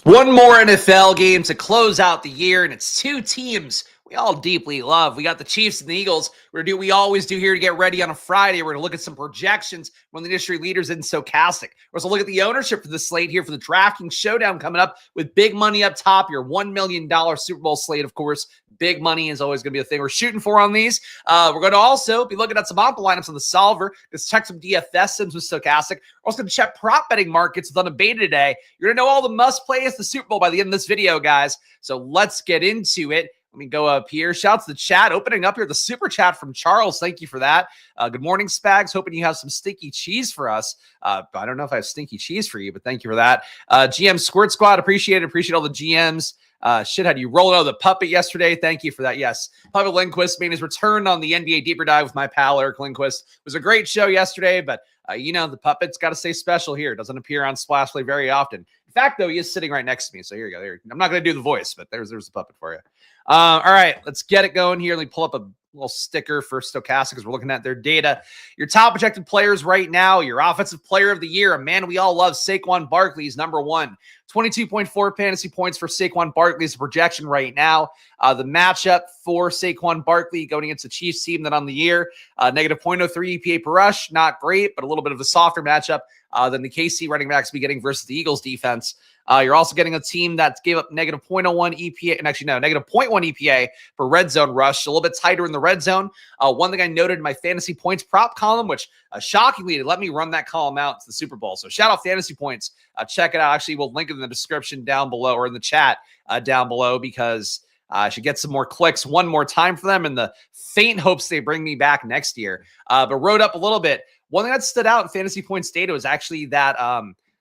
One more NFL game to close out the year, and it's two teams we all deeply love. We got the Chiefs and the Eagles. We're going to do what we always do here to get ready on a Friday. We're going to look at some projections from the industry leaders in Stochastic. We're going to look at the ownership for the slate here for the DraftKings Showdown coming up with big money up top. Your $1 million Super Bowl slate, of course. Big money is always going to be a thing we're shooting for on these. We're going to also be looking at some optimal lineups on the solver. Let's check some DFS sims with Stochastic. We're also going to check prop betting markets with Unabeta today. You're going to know all the must plays the Super Bowl by the end of this video, guys. So let's get into it. Let me go up here. Shouts to the chat. Opening up here, the super chat from Charles. Thank you for that. Good morning, Spags. Hoping you have some stinky cheese for us. I don't know if I have stinky cheese for you, but thank you for that. GM Squirt Squad. Appreciate all the GMs. Shithead, you rolled out the puppet yesterday. Thank you for that. Yes. Puppet Lindquist made his return on the NBA Deeper Dive with my pal, Eric Lindquist. It was a great show yesterday, but the puppet's got to stay special here. It doesn't appear on Splash Play very often. In fact, though, he is sitting right next to me. So here you go. I'm not going to do the voice, but there's the puppet for you. All right, let's get it going here. Let me pull up a little sticker for Stochastic because we're looking at their data. Your top projected players right now, your offensive player of the year, a man we all love, Saquon Barkley is number one. 22.4 fantasy points for Saquon Barkley's projection right now. The matchup for Saquon Barkley going against the Chiefs team that on the year, negative 0.03 EPA per rush, not great, but a little bit of a softer matchup than the KC running backs be getting versus the Eagles defense. You're also getting a team that gave up negative 0.01 EPA, and actually no, negative 0.1 EPA for red zone rush, a little bit tighter in the red zone. One thing I noted in my fantasy points prop column, which shockingly let me run that column out to the Super Bowl. So shout out fantasy points. Check it out. Actually, we'll link it in the description down below or in the chat down below because I should get some more clicks one more time for them in the faint hopes they bring me back next year. But wrote up a little bit. One thing that stood out in fantasy points data was actually that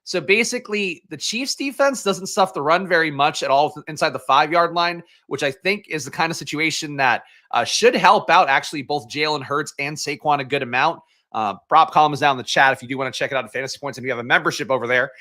so basically, the Chiefs defense doesn't stuff the run very much at all inside the 5-yard line, which I think is the kind of situation that should help out actually both Jalen Hurts and Saquon a good amount. Prop column is down in the chat if you do want to check it out at Fantasy Points and you have a membership over there.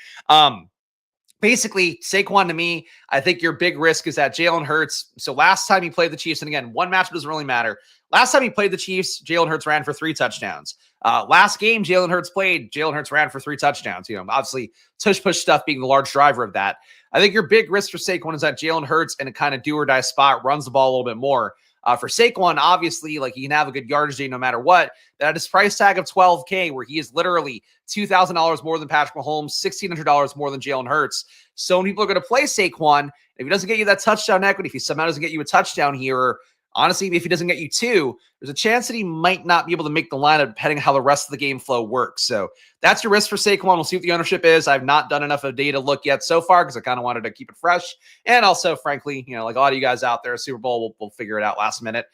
Basically, Saquon to me, I think your big risk is that Jalen Hurts. So last time he played the Chiefs, and again, one matchup doesn't really matter. Last time he played the Chiefs, Jalen Hurts ran for 3 touchdowns. Last game Jalen Hurts played, Jalen Hurts ran for 3 touchdowns. Obviously, tush-push stuff being the large driver of that. I think your big risk for Saquon is that Jalen Hurts in a kind of do-or-die spot runs the ball a little bit more. For Saquon, obviously, like he can have a good yardage day no matter what. But at his price tag of $12K, where he is literally $2,000 more than Patrick Mahomes, $1,600 more than Jalen Hurts. So many people are going to play Saquon. If he doesn't get you that touchdown equity, if he somehow doesn't get you a touchdown here, or honestly, if he doesn't get you 2, there's a chance that he might not be able to make the lineup depending on how the rest of the game flow works. So that's your risk for Saquon. We'll see what the ownership is. I've not done enough of data to look yet so far because I kind of wanted to keep it fresh. And also, frankly, like a lot of you guys out there, Super Bowl, we'll figure it out last minute.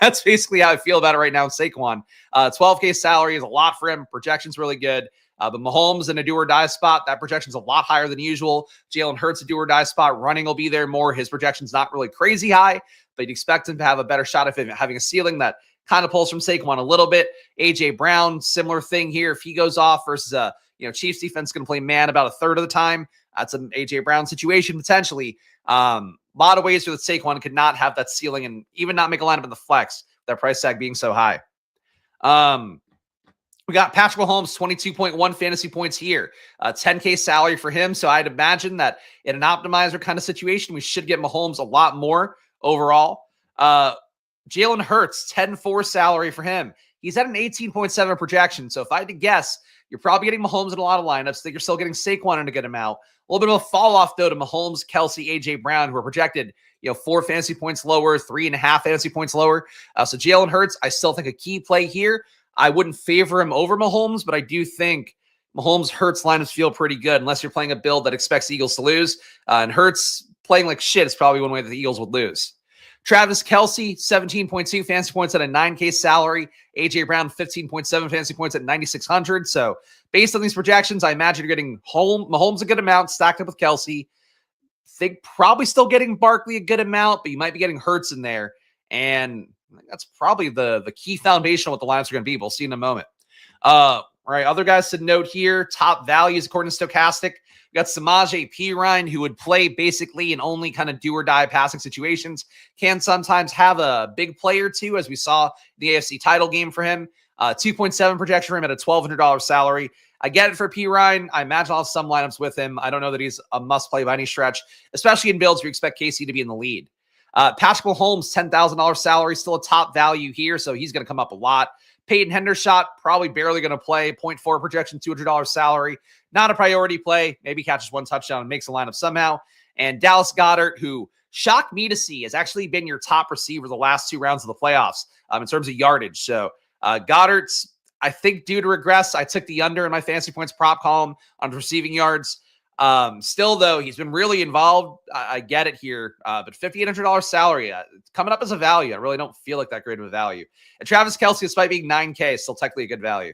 That's basically how I feel about it right now in Saquon. 12K salary is a lot for him. Projection's really good. But Mahomes in a do-or-die spot, that projection's a lot higher than usual. Jalen Hurts a do-or-die spot. Running will be there more. His projection's not really crazy high, but you'd expect him to have a better shot of him having a ceiling that kind of pulls from Saquon a little bit. A.J. Brown, similar thing here. If he goes off versus Chiefs defense going to play man about a third of the time, that's an A.J. Brown situation potentially. A lot of ways where the Saquon could not have that ceiling and even not make a lineup in the flex, that price tag being so high. We got Patrick Mahomes, 22.1 fantasy points here, 10K salary for him. So I'd imagine that in an optimizer kind of situation, we should get Mahomes a lot more overall. Jalen Hurts, 10.4 salary for him. He's at an 18.7 projection. So if I had to guess, you're probably getting Mahomes in a lot of lineups. I think you're still getting Saquon in a good amount. A little bit of a fall off, though, to Mahomes, Kelsey, A.J. Brown, who are projected 4 fantasy points lower, 3.5 fantasy points lower. So Jalen Hurts, I still think a key play here. I wouldn't favor him over Mahomes, but I do think Mahomes Hurts lineups feel pretty good unless you're playing a build that expects the Eagles to lose. And Hurts playing like shit is probably one way that the Eagles would lose. Travis Kelsey, 17.2 fantasy points at a 9K salary. A.J. Brown, 15.7 fantasy points at 9,600. So based on these projections, I imagine you're getting Mahomes a good amount stacked up with Kelsey. Think probably still getting Barkley a good amount, but you might be getting Hurts in there. And that's probably the key foundation of what the lineups are going to be. We'll see in a moment. All right, other guys to note here, top values according to Stochastic. We got Samaje Perine, who would play basically in only kind of do-or-die passing situations. Can sometimes have a big play or two, as we saw in the AFC title game for him. 2.7 projection for him at a $1,200 salary. I get it for P. Ryan. I imagine I'll have some lineups with him. I don't know that he's a must-play by any stretch, especially in builds where you expect KC to be in the lead. Patrick Mahomes, $10,000 salary, still a top value here, so he's going to come up a lot. Peyton Hendershot, probably barely going to play. 0.4 projection, $200 salary. Not a priority play. Maybe catches one touchdown and makes a lineup somehow. And Dallas Goedert, who shocked me to see, has actually been your top receiver the last 2 rounds of the playoffs in terms of yardage. So Goddard's, I think, due to regress. I took the under in my fantasy points prop column on receiving yards. Still, though, he's been really involved. I get it here, but $5,800 salary coming up as a value. I really don't feel like that great of a value. And Travis Kelce, despite being $9K, still technically a good value.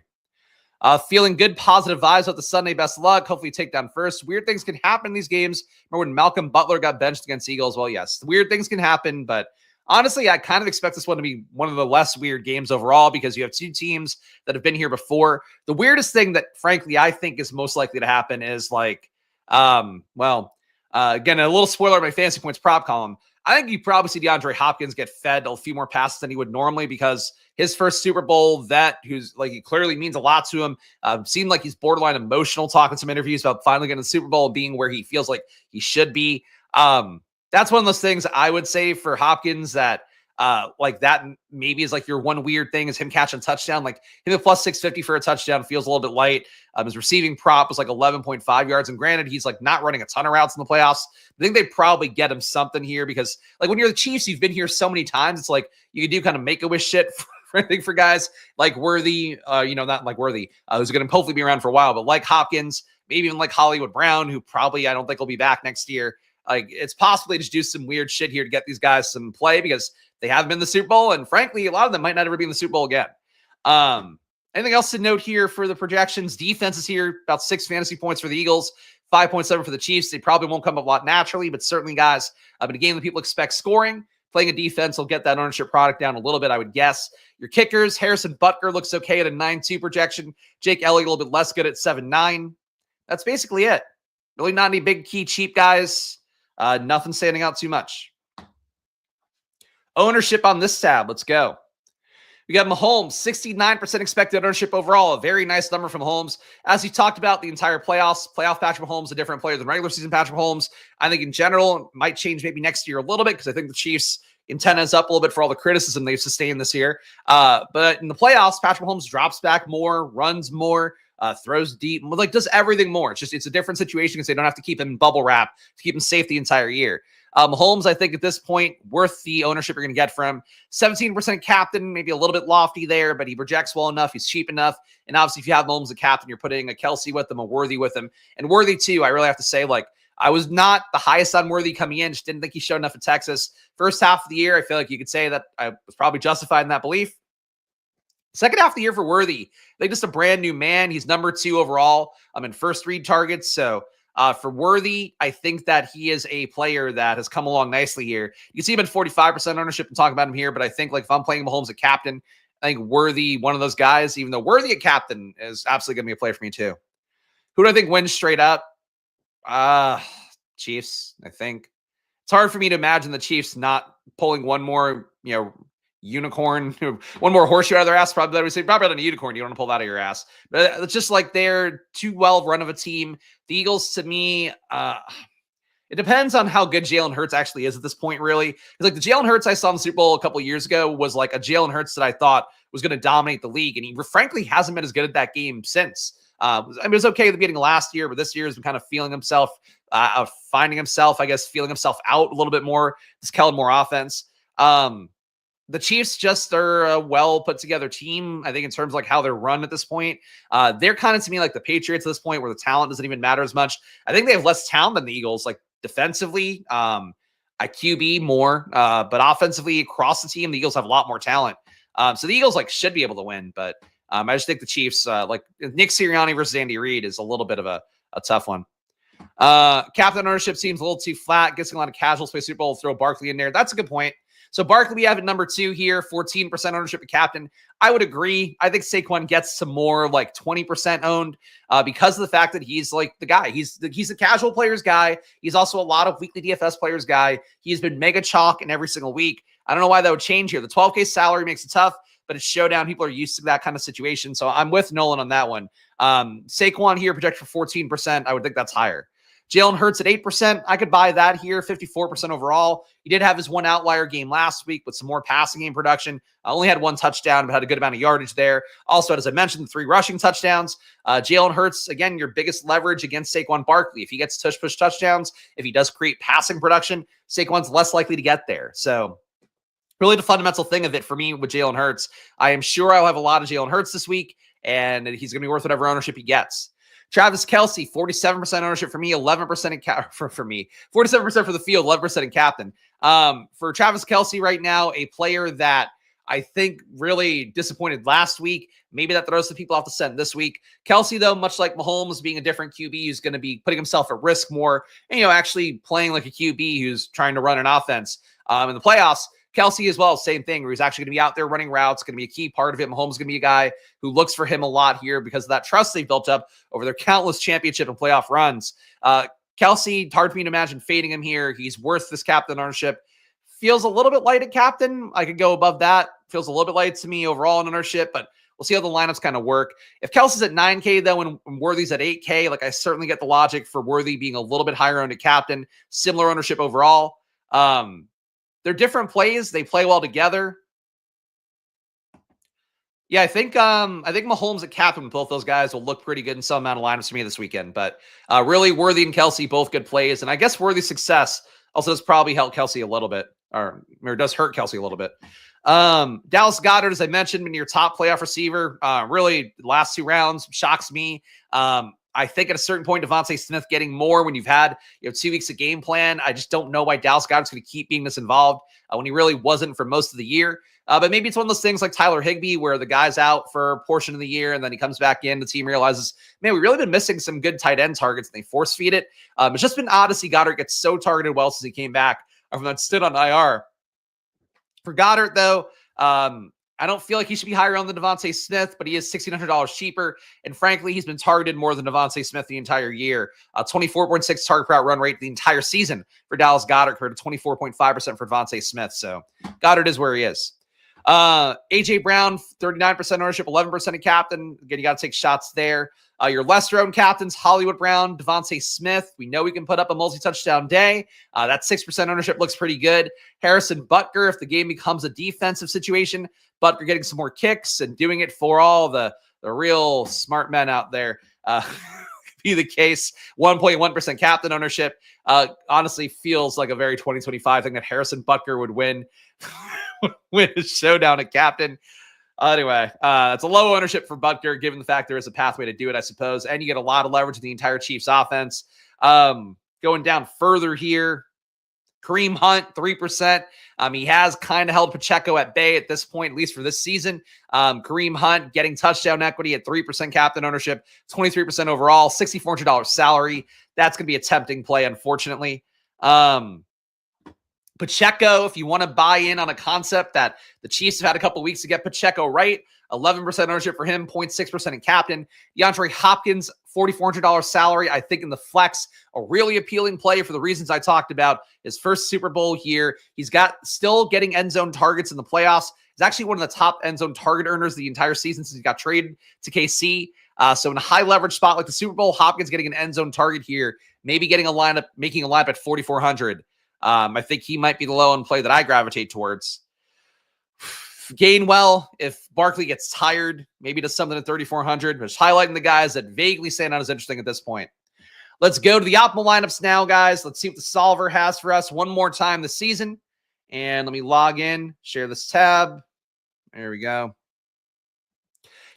Feeling good, positive vibes about the Sunday. Best of luck. Hopefully, take down first. Weird things can happen in these games. Remember when Malcolm Butler got benched against Eagles? Well, yes, weird things can happen, but honestly, I kind of expect this one to be one of the less weird games overall because you have 2 teams that have been here before. The weirdest thing that, frankly, I think is most likely to happen is like, again, a little spoiler of my fantasy points prop column. I think you probably see DeAndre Hopkins get fed a few more passes than he would normally because his first Super Bowl vet, who's like, he clearly means a lot to him, seemed like he's borderline emotional talking some interviews about finally getting the Super Bowl and being where he feels like he should be. That's one of those things I would say for Hopkins that like that maybe is like your one weird thing is him catching a touchdown. Like him at plus 650 for a touchdown feels a little bit light. His receiving prop was like 11.5 yards. And granted, he's like not running a ton of routes in the playoffs. I think they probably get him something here because like when you're the Chiefs, you've been here so many times. It's like you can do kind of make-a-wish shit for guys like Worthy, not like Worthy, who's going to hopefully be around for a while, but like Hopkins, maybe even like Hollywood Brown, who probably I don't think will be back next year. Like it's possible they just do some weird shit here to get these guys some play because they haven't been in the Super Bowl. And frankly, a lot of them might not ever be in the Super Bowl again. Anything else to note here for the projections? Defense is here, about 6 fantasy points for the Eagles, 5.7 for the Chiefs. They probably won't come up a lot naturally, but certainly guys, in a game that people expect scoring, playing a defense will get that ownership product down a little bit, I would guess. Your kickers, Harrison Butker looks okay at a 9.2 projection. Jake Elliott a little bit less good at 7.9. That's basically it. Really not any big key cheap guys. Nothing standing out too much. Ownership on this tab. Let's go. We got Mahomes, 69% expected ownership overall. A very nice number from Mahomes. As he talked about the entire playoff Patrick Mahomes, a different player than regular season Patrick Mahomes. I think in general, it might change maybe next year a little bit because I think the Chiefs' antenna is up a little bit for all the criticism they've sustained this year. But in the playoffs, Patrick Mahomes drops back more, runs more, throws deep, like does everything more. It's a different situation because they don't have to keep him in bubble wrap to keep him safe the entire year. Mahomes, I think at this point, worth the ownership you're going to get from 17% captain, maybe a little bit lofty there, but he projects well enough. He's cheap enough. And obviously, if you have Mahomes as a captain, you're putting a Kelce with him, a Worthy with him. And Worthy, too, I really have to say, like, I was not the highest on Worthy coming in. Just didn't think he showed enough at Texas. First half of the year, I feel like you could say that I was probably justified in that belief. Second half of the year for Worthy, I think just a brand new man. He's number 2 overall. I'm in first read targets. So for Worthy, I think that he is a player that has come along nicely here. You can see him at 45% ownership and talk about him here, but I think like if I'm playing Mahomes at captain, I think Worthy, one of those guys, even though Worthy at captain is absolutely going to be a play for me too. Who do I think wins straight up? Chiefs, I think. It's hard for me to imagine the Chiefs not pulling one more, unicorn, one more horseshoe out of their ass. Probably not a unicorn. You don't want to pull that out of your ass. But it's just like they're too well run of a team. The Eagles, to me, it depends on how good Jalen Hurts actually is at this point, really. Because like the Jalen Hurts I saw in the Super Bowl a couple of years ago was like a Jalen Hurts that I thought was going to dominate the league. And he frankly hasn't been as good at that game since. I mean, it was okay at the beginning of last year, but this year has been kind of feeling himself, finding himself, I guess, feeling himself out a little bit more. This Kellen Moore offense. The Chiefs just are a well put together team. I think in terms of like how they're run at this point, they're kind of to me like the Patriots at this point, where the talent doesn't even matter as much. I think they have less talent than the Eagles, like defensively, I QB more, but offensively across the team, the Eagles have a lot more talent. So the Eagles like should be able to win, but I just think the Chiefs, like Nick Sirianni versus Andy Reid, is a little bit of a tough one. Captain ownership seems a little too flat. Gets a lot of casuals play Super Bowl. Throw Barkley in there. That's a good point. So Barkley, we have at number 2 here, 14% ownership at captain. I would agree. I think Saquon gets some more like 20% owned because of the fact that he's like the guy. He's a casual players guy. He's also a lot of weekly DFS players guy. He's been mega chalk in every single week. I don't know why that would change here. The 12K salary makes it tough. but it's Showdown. People are used to that kind of situation. So I'm with Nolan on that one. Saquon here projected for 14%. I would think that's higher. Jalen Hurts at 8%. I could buy that here, 54% overall. He did have his one outlier game last week with some more passing game production. Only had one touchdown, but had a good amount of yardage there. Also, as I mentioned, 3 rushing touchdowns. Jalen Hurts, again, your biggest leverage against Saquon Barkley. If he gets push touchdowns, if he does create passing production, Saquon's less likely to get there. So really the fundamental thing of it for me with Jalen Hurts, I am sure I'll have a lot of Jalen Hurts this week, and he's going to be worth whatever ownership he gets. Travis Kelce, 47% ownership for me, 11% for me, 47% for the field, 11% in captain. For Travis Kelce right now, a player that I think really disappointed last week. Maybe that throws some people off the scent this week. Kelce, though, much like Mahomes being a different QB, who's going to be putting himself at risk more, and, actually playing like a QB who's trying to run an offense in the playoffs. Kelce as well, same thing, where he's actually going to be out there running routes, going to be a key part of it. Mahomes is going to be a guy who looks for him a lot here because of that trust they've built up over their countless championship and playoff runs. Kelce, hard for me to imagine fading him here. He's worth this captain ownership. Feels a little bit light at captain. I could go above that. Feels a little bit light to me overall in ownership, but we'll see how the lineups kind of work. If Kelce's at 9K, though, and Worthy's at 8K, I certainly get the logic for Worthy being a little bit higher owned at captain. Similar ownership overall. They're different plays. They play well together. Yeah, I think Mahomes at captain with both those guys will look pretty good in some amount of lineups for me this weekend. But really, Worthy and Kelce, both good plays. And I guess Worthy's success also does probably help Kelce a little bit, or does hurt Kelce a little bit. Dallas Goedert, as I mentioned, been your top playoff receiver. Really, the last 2 rounds shocks me. I think at a certain point, Devontae Smith getting more when you've had 2 weeks of game plan. I just don't know why Dallas Goedert's going to keep being this involved when he really wasn't for most of the year. But maybe it's one of those things like Tyler Higbee where the guy's out for a portion of the year and then he comes back in. The team realizes, man, we've really been missing some good tight end targets, and they force feed it. It's just been odd to see Goedert get so targeted well since he came back from that stint on IR. For Goedert, though, I don't feel like he should be higher on than Devontae Smith, but he is $1,600 cheaper. And frankly, he's been targeted more than Devontae Smith the entire year. 24.6 target per out run rate the entire season for Dallas Goedert compared to 24.5% for Devontae Smith. So Goedert is where he is. AJ Brown, 39% ownership, 11% of captain. Again, you got to take shots there. Your lesser owned captains, Hollywood Brown, Devontae Smith. We know we can put up a multi-touchdown day. That 6% ownership looks pretty good. Harrison Butker, if the game becomes a defensive situation, Butker getting some more kicks and doing it for all the real smart men out there. Be the case. 1.1% captain ownership. Honestly, feels like a very 2025 thing that Harrison Butker would win a showdown at captain. Anyway, it's a low ownership for Butker, given the fact there is a pathway to do it, I suppose. And you get a lot of leverage in the entire Chiefs offense. Going down further here, Kareem Hunt, 3%. He has kind of held Pacheco at bay at this point, at least for this season. Kareem Hunt getting touchdown equity at 3% captain ownership, 23% overall, $6,400 salary. That's going to be a tempting play, unfortunately. Pacheco, if you want to buy in on a concept that the Chiefs have had a couple of weeks to get Pacheco right, 11% ownership for him, 0.6% in captain. DeAndre Hopkins, $4,400 salary. I think in the flex, a really appealing play for the reasons I talked about. His first Super Bowl here. He's still getting end zone targets in the playoffs. He's actually one of the top end zone target earners the entire season since he got traded to KC. So in a high leverage spot like the Super Bowl, Hopkins getting an end zone target here, maybe making a lineup at 4,400. I think he might be the low end play that I gravitate towards. Gainwell, if Barkley gets tired, maybe does something at 3,400. Just highlighting the guys that vaguely stand out as interesting at this point. Let's go to the optimal lineups now, guys. Let's see what the solver has for us one more time this season. And let me log in, share this tab. There we go.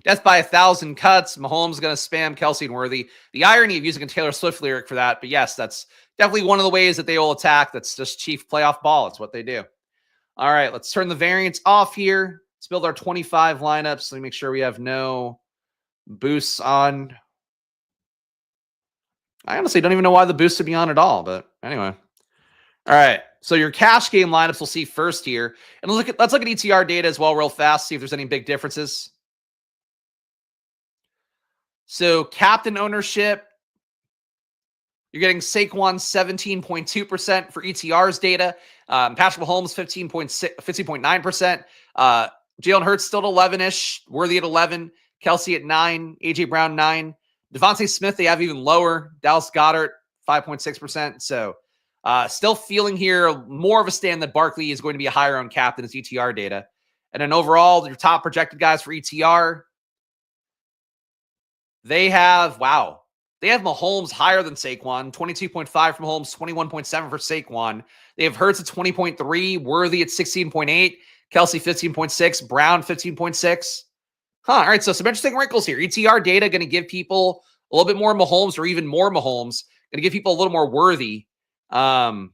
Death by 1,000 cuts. Mahomes is going to spam Kelce and Worthy. The irony of using a Taylor Swift lyric for that, but yes, that's definitely one of the ways that they will attack. That's just Chief playoff ball. It's what they do. All right, let's turn the variance off here. Let's build our 25 lineups. Let me make sure we have no boosts on. I honestly don't even know why the boost would be on at all, but anyway. All right, so your cash game lineups we'll see first here. And let's look at ETR data as well real fast, see if there's any big differences. So captain ownership, you're getting Saquon 17.2% for ETR's data. Patrick Mahomes 15.9%. Jalen Hurts still at 11-ish, Worthy at 11, Kelsey at 9, A.J. Brown 9. Devontae Smith, they have even lower. Dallas Goedert, 5.6%. So still feeling here more of a stand that Barkley is going to be a higher owned cap than his ETR data. And then overall, your top projected guys for ETR, they have Mahomes higher than Saquon, 22.5 from Mahomes, 21.7 for Saquon. They have Hurts at 20.3, Worthy at 16.8, Kelsey 15.6, Brown 15.6. All right, so some interesting wrinkles here. ETR data going to give people a little bit more Mahomes or even more Mahomes. Going to give people a little more Worthy. Okay.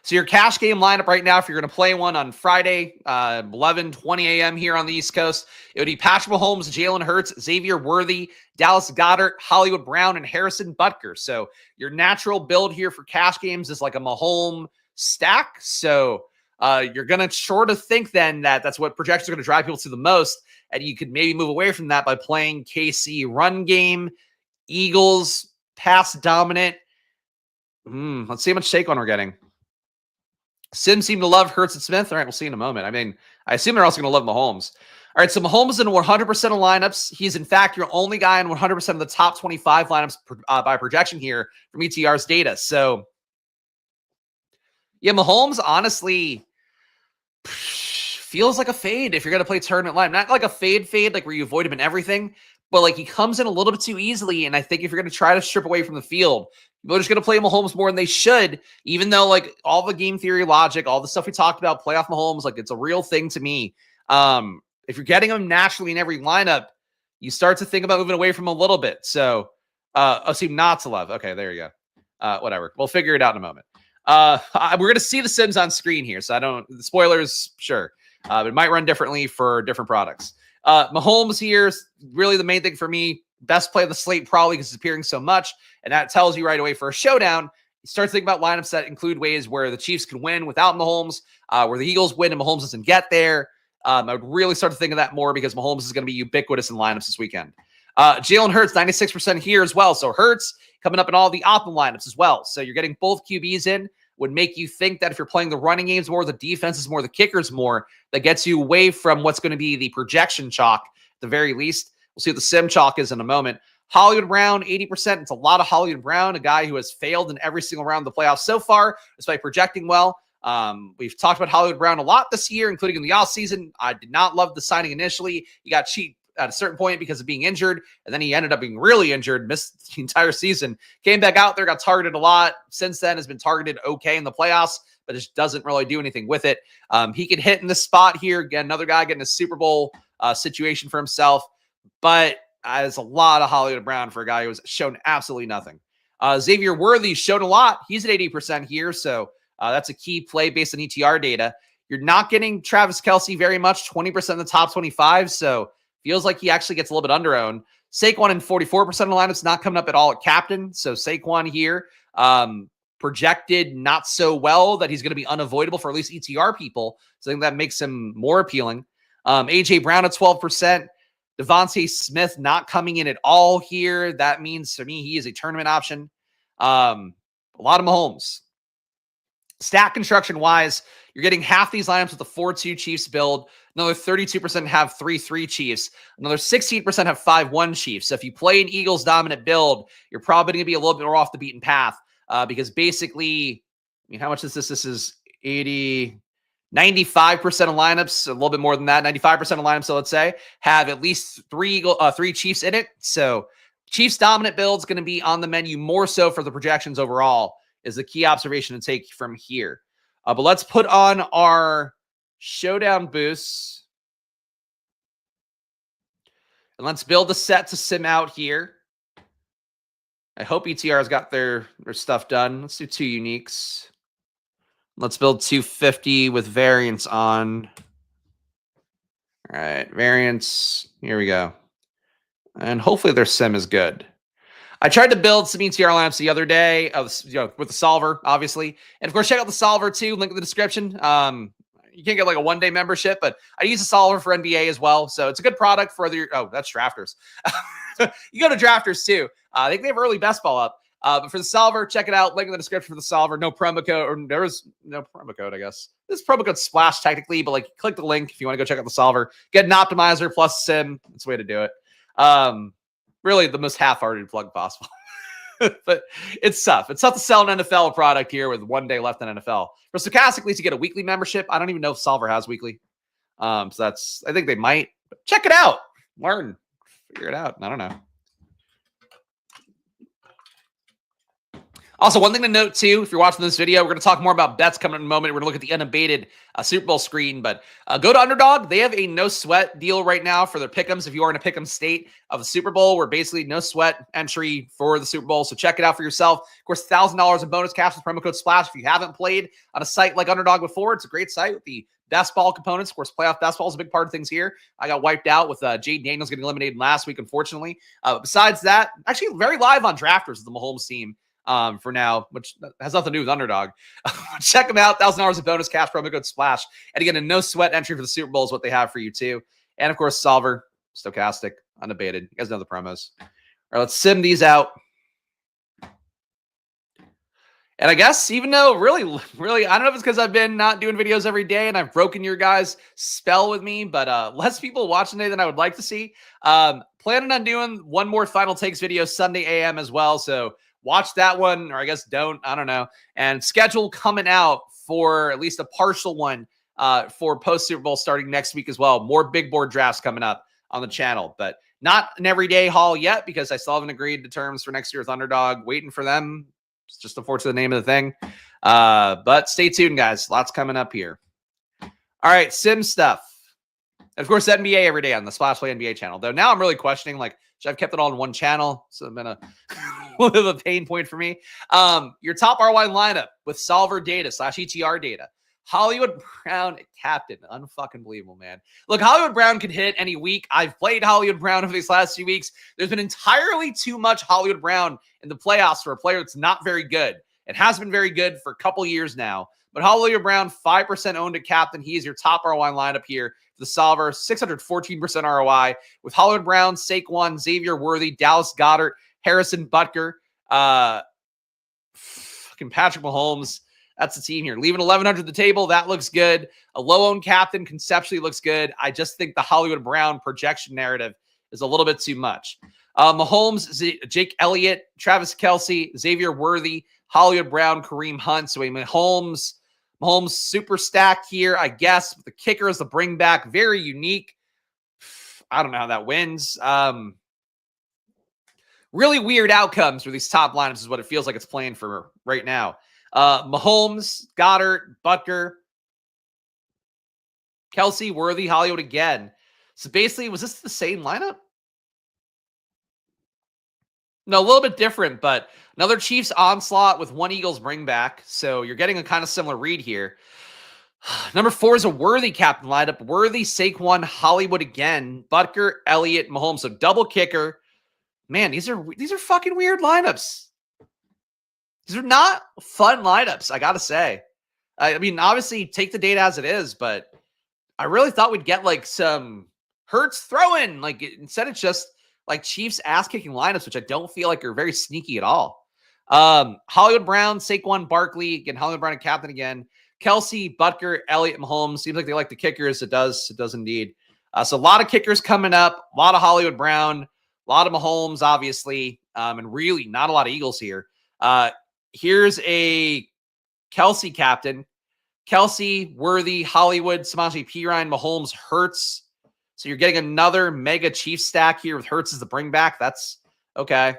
So your cash game lineup right now, if you're going to play one on Friday, 11:20 a.m. here on the East Coast, it would be Patrick Mahomes, Jalen Hurts, Xavier Worthy, Dallas Goedert, Hollywood Brown, and Harrison Butker. So your natural build here for cash games is like a Mahomes stack. So you're going to sort of think then that that's what projections are going to drive people to the most. And you could maybe move away from that by playing KC run game, Eagles pass dominant. Let's see how much Saquon we're getting. Sims seem to love Hurts and Smith. All right, we'll see in a moment. I mean, I assume they're also going to love Mahomes. All right, so Mahomes in 100% of lineups. He's, in fact, your only guy in 100% of the top 25 lineups by projection here from ETR's data. So, yeah, Mahomes honestly feels like a fade if you're going to play tournament line. Not like a fade like where you avoid him in everything, but like he comes in a little bit too easily. And I think if you're going to try to strip away from the field, people are just going to play Mahomes more than they should, even though like all the game theory logic, all the stuff we talked about, playoff Mahomes, like it's a real thing to me. If you're getting him naturally in every lineup, you start to think about moving away from him a little bit. So, seem not to love. Okay, there you go. Whatever. We'll figure it out in a moment. We're going to see the Sims on screen here. So the spoilers, sure. But it might run differently for different products. Mahomes here is really the main thing for me. Best play of the slate probably because it's appearing so much. And that tells you right away for a showdown. You start thinking about lineups that include ways where the Chiefs can win without Mahomes, where the Eagles win and Mahomes doesn't get there. I would really start to think of that more because Mahomes is going to be ubiquitous in lineups this weekend. Jalen Hurts, 96% here as well. So Hurts coming up in all the optimal lineups as well. So you're getting both QBs in. Would make you think that if you're playing the running games more, the defenses more, the kickers more, that gets you away from what's going to be the projection chalk at the very least. We'll see what the sim chalk is in a moment. Hollywood Brown, 80%. It's a lot of Hollywood Brown, a guy who has failed in every single round of the playoffs so far, despite projecting well. We've talked about Hollywood Brown a lot this year, including in the offseason. I did not love the signing initially. He got cheap at a certain point because of being injured, and then he ended up being really injured, missed the entire season, came back out there, got targeted a lot. Since then has been targeted okay in the playoffs, but just doesn't really do anything with it. He could hit in this spot here. Again, another guy getting a Super Bowl situation for himself, but there's a lot of Hollywood Brown for a guy who has shown absolutely nothing. Xavier Worthy showed a lot. He's at 80% here, so that's a key play based on ETR data. You're not getting Travis Kelsey very much, 20% of the top 25, so feels like he actually gets a little bit under-owned. Saquon in 44% of the lineups, not coming up at all at captain. So Saquon here, projected not so well that he's going to be unavoidable for at least ETR people. So I think that makes him more appealing. A.J. Brown at 12%. Devontae Smith not coming in at all here. That means, to me, he is a tournament option. A lot of Mahomes. Stat construction-wise, you're getting half these lineups with the 4-2 Chiefs build. Another 32% have 3-3 Chiefs. Another 16% have 5-1 Chiefs. So if you play an Eagles dominant build, you're probably going to be a little bit more off the beaten path because basically, I mean, how much is this? This is 95% of lineups, a little bit more than that. 95% of lineups, so let's say, have at least three Chiefs in it. So Chiefs dominant build is going to be on the menu more so for the projections overall is the key observation to take from here. But let's put on our showdown boosts. And let's build a set to sim out here. I hope ETR's got their stuff done. Let's do 2 uniques. Let's build 250 with variance on. All right, variance. Here we go. And hopefully their sim is good. I tried to build some ETR lineups the other day with the solver, obviously. And of course, check out the solver too. Link in the description. You can't get like a 1-day membership, but I use the solver for NBA as well. So it's a good product for other. Oh, that's Drafters. You go to Drafters too. I think they have early best ball up. But for the solver, check it out. Link in the description for the solver. No promo code, or there was no promo code, I guess. This is promo code SPLASH technically, but like click the link if you want to go check out the solver. Get an optimizer plus sim. That's the way to do it. Really the most half-hearted plug possible. But it's tough. It's tough to sell an NFL product here with 1 day left in NFL. For Stochastic, at least you get a weekly membership. I don't even know if Solver has weekly. So that's, I think they might. Check it out. Learn. Figure it out. I don't know. Also, one thing to note, too, if you're watching this video, we're going to talk more about bets coming in a moment. We're going to look at the unabated Super Bowl screen, but go to Underdog. They have a no-sweat deal right now for their pick'ems. If you are in a pick'em state of the Super Bowl, we're basically no-sweat entry for the Super Bowl, so check it out for yourself. Of course, $1,000 in bonus cash with promo code SPLASH. If you haven't played on a site like Underdog before, it's a great site with the best ball components. Of course, playoff best ball is a big part of things here. I got wiped out with Jade Daniels getting eliminated last week, unfortunately. Besides that, actually very live on Drafters of the Mahomes team. For now, which has nothing to do with Underdog. Check them out. $1,000 of bonus cash, promo code SPLASH. And again, a no sweat entry for the Super Bowl is what they have for you too. And of course, Solver, Stochastic, unabated. You guys know the promos. All right, let's sim these out. And I guess even though really, I don't know if it's because I've been not doing videos every day and I've broken your guys' spell with me, but less people watching today than I would like to see. Planning on doing one more Final Takes video Sunday AM as well. So watch that one, or I guess don't. I don't know. And schedule coming out for at least a partial one for post-Super Bowl starting next week as well. More big board drafts coming up on the channel, but not an everyday haul yet because I still haven't agreed to terms for next year with Underdog. Waiting for them. It's just unfortunately the name of the thing. But stay tuned, guys. Lots coming up here. All right, sim stuff. And of course, NBA every day on the Splash Play NBA channel. Though now I'm really questioning, like, should I have kept it all in one channel? So it's been a little bit of a pain point for me. Your top ROI lineup with Solver data / ETR data. Hollywood Brown captain. Unfucking believable, man. Look, Hollywood Brown could hit any week. I've played Hollywood Brown over these last few weeks. There's been entirely too much Hollywood Brown in the playoffs for a player that's not very good. It has been very good for a couple years now. But Hollywood Brown, 5% owned at captain. He is your top ROI lineup here. The Solver, 614% ROI with Hollywood Brown, Saquon, Xavier Worthy, Dallas Goedert, Harrison Butker, fucking Patrick Mahomes. That's the team here. Leaving 1,100 at the table. That looks good. A low-owned captain conceptually looks good. I just think the Hollywood Brown projection narrative is a little bit too much. Mahomes, Jake Elliott, Travis Kelce, Xavier Worthy, Hollywood Brown, Kareem Hunt. So Mahomes super stack here, I guess. The kicker is the bring back. Very unique. I don't know how that wins. Really weird outcomes for these top lineups is what it feels like it's playing for right now. Mahomes, Goddard, Butker, Kelce, Worthy, Hollywood again. So basically, was this the same lineup? No, a little bit different, but another Chiefs onslaught with one Eagles bring back. So you're getting a kind of similar read here. Number 4 is a Worthy captain lineup. Worthy, Saquon, Hollywood again. Butker, Elliott, Mahomes. So double kicker. Man, these are fucking weird lineups. These are not fun lineups, I gotta say. I mean, obviously, take the data as it is, but I really thought we'd get like some Hurts throw-in. Like instead, it's just like Chiefs ass-kicking lineups, which I don't feel like are very sneaky at all. Hollywood Brown, Saquon Barkley, again, Hollywood Brown and captain again. Kelce, Butker, Elliott, Mahomes. Seems like they like the kickers. It does indeed. So a lot of kickers coming up, a lot of Hollywood Brown, a lot of Mahomes, obviously, and really not a lot of Eagles here. Here's a Kelce captain. Kelce, Worthy, Hollywood, Samaje Perine, Mahomes, Hurts. So you're getting another mega Chief stack here with Hurts as the bring back. That's okay.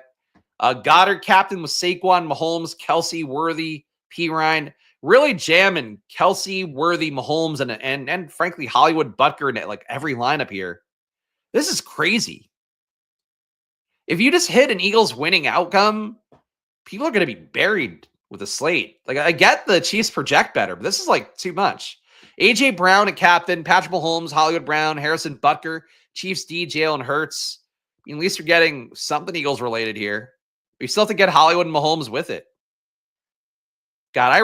Goddard captain with Saquon, Mahomes, Kelce, Worthy, Perine. Really jamming Kelce, Worthy, Mahomes, and frankly Hollywood, Butker in like every lineup here. This is crazy. If you just hit an Eagles winning outcome, people are going to be buried with a slate. Like I get the Chiefs project better, but this is like too much. AJ Brown at captain, Patrick Mahomes, Hollywood Brown, Harrison Butker, Chiefs D, Jalen Hurts. I mean, at least you're getting something Eagles related here. But you still have to get Hollywood and Mahomes with it. God,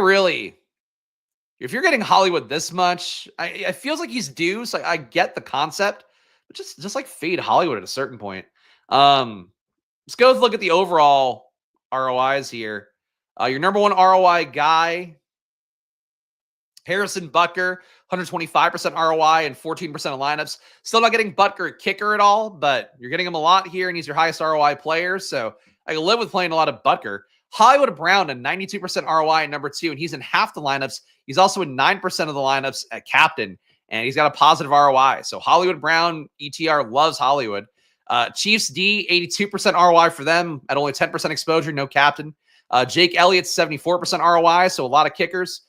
if you're getting Hollywood this much, it feels like he's due. So I get the concept, but just like fade Hollywood at a certain point. Let's go look at the overall ROIs here. Your number one ROI guy Harrison Butker, 125% ROI and 14% of lineups. Still not getting Butker a kicker at all, but you're getting him a lot here, and he's your highest ROI player. So I can live with playing a lot of Butker. Hollywood Brown, a 92% ROI at number 2, and he's in half the lineups. He's also in 9% of the lineups at captain, and he's got a positive ROI. So Hollywood Brown, ETR loves Hollywood. Chiefs D, 82% ROI for them at only 10% exposure, no captain. Jake Elliott, 74% ROI, so a lot of kickers.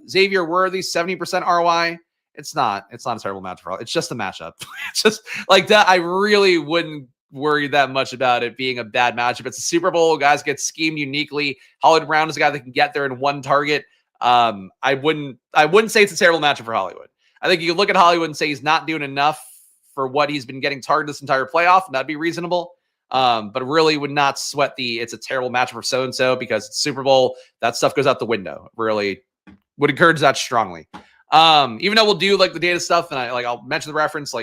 Xavier Worthy, 70% ROI. It's not a terrible matchup. It's just a matchup. It's just like that. I really wouldn't worry that much about it being a bad matchup. It's a Super Bowl. Guys get schemed uniquely. Hollywood Brown is a guy that can get there in one target. I wouldn't say it's a terrible matchup for Hollywood. I think you can look at Hollywood and say he's not doing enough for what he's been getting targeted this entire playoff, and that'd be reasonable. But really would not sweat it's a terrible matchup for so-and-so because it's Super Bowl. That stuff goes out the window. Really would encourage that strongly. Even though we'll do like the data stuff, and I'll mention the reference,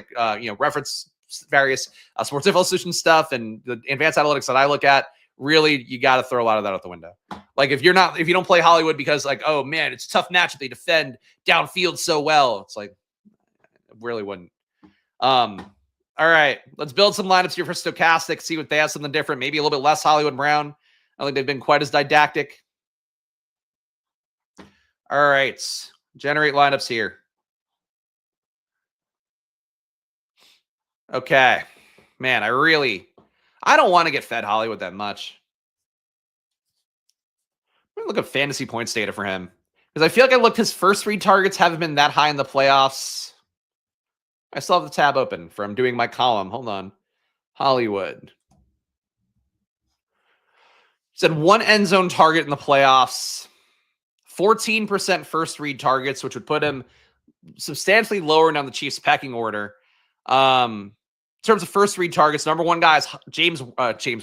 reference various sports info solution stuff and the advanced analytics that I look at. Really, you got to throw a lot of that out the window. Like if you don't play Hollywood because like, oh man, it's a tough matchup. They defend downfield so well. It's like, I really wouldn't. All right, let's build some lineups here for Stochastic, see what they have something different, maybe a little bit less Hollywood Brown. I don't think they've been quite as didactic. All right, generate lineups here. Okay, man, I don't want to get fed Hollywood that much. I'm going to look at fantasy points data for him because I feel like I looked his first 3 targets haven't been that high in the playoffs. I still have the tab open from doing my column. Hold on. Hollywood. He said 1 end zone target in the playoffs. 14% first read targets, which would put him substantially lower down the Chiefs pecking order. In terms of first read targets, number 1 guy is James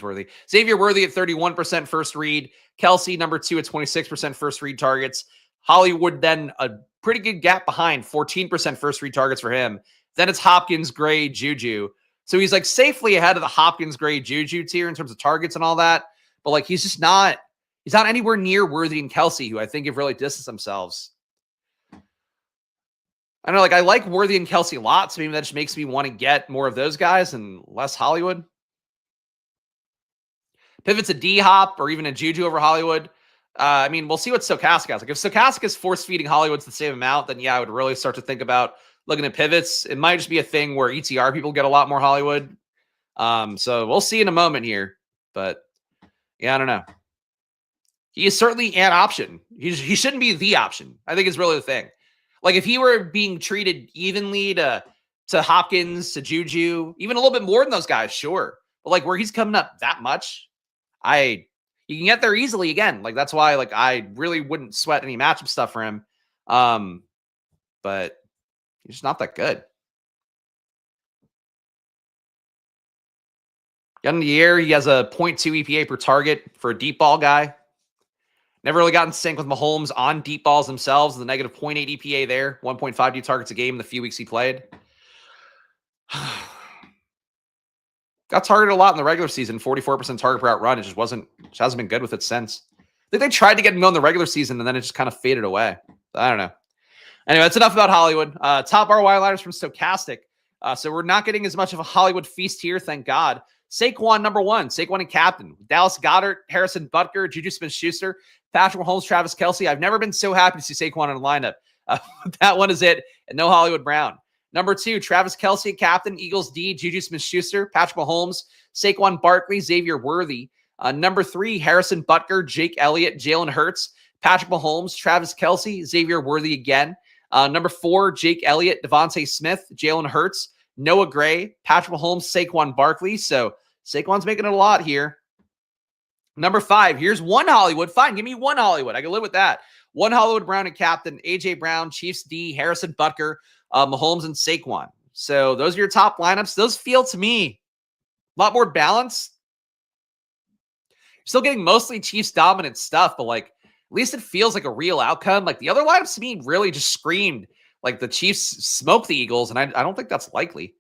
Worthy. Xavier Worthy at 31% first read. Kelsey, number 2 at 26% first read targets. Hollywood then a pretty good gap behind, 14% first read targets for him. Then it's Hopkins, Gray, Juju. So he's like safely ahead of the Hopkins, Gray, Juju tier in terms of targets and all that. But like he's not anywhere near Worthy and Kelsey, who I think have really distanced themselves. I know, like I like Worthy and Kelsey a lot, so maybe that just makes me want to get more of those guys and less Hollywood. Pivots a D-Hop or even a Juju over Hollywood. I mean, we'll see what Stochastic has. Like if Stochastic is force-feeding Hollywood to the same amount, then yeah, I would really start to think about looking at pivots. It might just be a thing where ETR people get a lot more Hollywood. So we'll see in a moment here. But yeah, I don't know. He is certainly an option. He shouldn't be the option, I think is really the thing. Like if he were being treated evenly to Hopkins, to Juju, even a little bit more than those guys, sure. But like where he's coming up that much, you can get there easily again. Like that's why like I really wouldn't sweat any matchup stuff for him. But he's just not that good. Got in the year, he has a 0.2 EPA per target for a deep ball guy. Never really got in sync with Mahomes on deep balls themselves. The negative 0.8 EPA there. 1.5 deep targets a game in the few weeks he played. Got targeted a lot in the regular season. 44% target per out run. It just hasn't been good with it since. I think they tried to get him going in the regular season and then it just kind of faded away. I don't know. Anyway, that's enough about Hollywood. Top ROI liners from Stochastic. So we're not getting as much of a Hollywood feast here, thank God. Saquon, number 1. Saquon and captain. Dallas Goedert, Harrison Butker, Juju Smith-Schuster, Patrick Mahomes, Travis Kelsey. I've never been so happy to see Saquon in a lineup. That one is it. And no Hollywood Brown. Number 2, Travis Kelsey, captain. Eagles D, Juju Smith-Schuster, Patrick Mahomes, Saquon Barkley, Xavier Worthy. Number 3, Harrison Butker, Jake Elliott, Jalen Hurts, Patrick Mahomes, Travis Kelsey, Xavier Worthy again. Number 4, Jake Elliott, Devontae Smith, Jalen Hurts, Noah Gray, Patrick Mahomes, Saquon Barkley. So Saquon's making it a lot here. Number 5, here's 1 Hollywood. Fine, give me 1 Hollywood. I can live with that. 1 Hollywood Brown and captain, AJ Brown, Chiefs D, Harrison Butker, Mahomes, and Saquon. So those are your top lineups. Those feel to me a lot more balanced. You're still getting mostly Chiefs dominant stuff, but like at least it feels like a real outcome. Like the other lineups to me really just screamed like the Chiefs smoked the Eagles, and I don't think that's likely.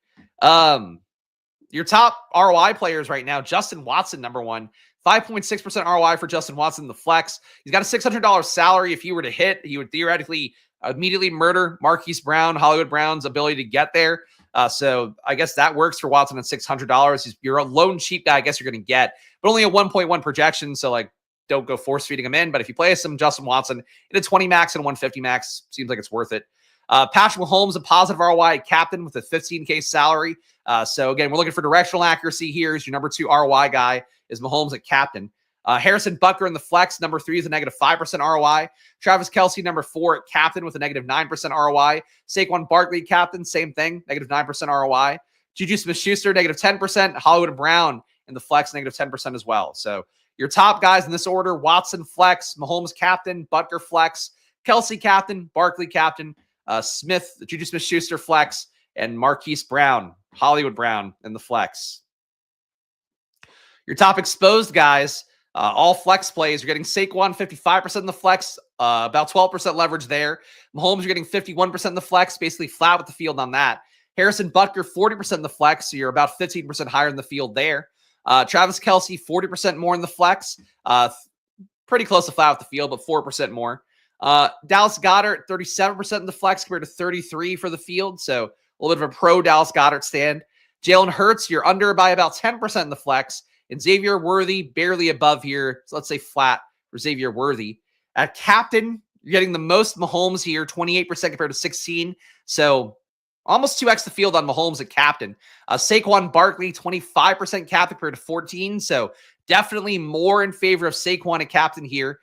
Your top ROI players right now, Justin Watson, number 1. 5.6% ROI for Justin Watson in the flex. He's got a $600 salary. If he were to hit, he would theoretically immediately murder Marquise Brown, Hollywood Brown's ability to get there. So I guess that works for Watson at $600. You're a lone cheap guy, I guess you're going to get, but only a 1.1 projection. So like, don't go force feeding him in. But if you play some Justin Watson in a 20 max and 150 max, seems like it's worth it. Patrick Mahomes, a positive ROI captain with a 15K salary. So again, we're looking for directional accuracy here. Is your number 2 ROI guy is Mahomes at captain. Harrison Butker in the flex, number 3 is a negative 5% ROI. Travis Kelce, number 4 at captain with a negative 9% ROI. Saquon Barkley, captain, same thing, negative 9% ROI. Juju Smith-Schuster, negative 10%. Hollywood Brown in the flex, negative 10% as well. So your top guys in this order: Watson flex, Mahomes captain, Butker flex, Kelce captain, Barkley captain, Juju Smith-Schuster flex, and Marquise Brown, Hollywood Brown in the flex. Your top exposed guys, all flex plays. You're getting Saquon 55% in the flex, about 12% leverage there. Mahomes, you're getting 51% in the flex, basically flat with the field on that. Harrison Butker, 40% in the flex, so you're about 15% higher in the field there. Travis Kelce, 40% more in the flex, pretty close to flat with the field, but 4% more. Dallas Goedert, 37% in the flex compared to 33% for the field, so a little bit of a pro Dallas Goedert stand. Jalen Hurts, you're under by about 10% in the flex, and Xavier Worthy, barely above here, so let's say flat for Xavier Worthy. At captain, you're getting the most Mahomes here, 28% compared to 16%, so almost 2x the field on Mahomes at captain. Saquon Barkley, 25% captain compared to 14%. So definitely more in favor of Saquon at captain here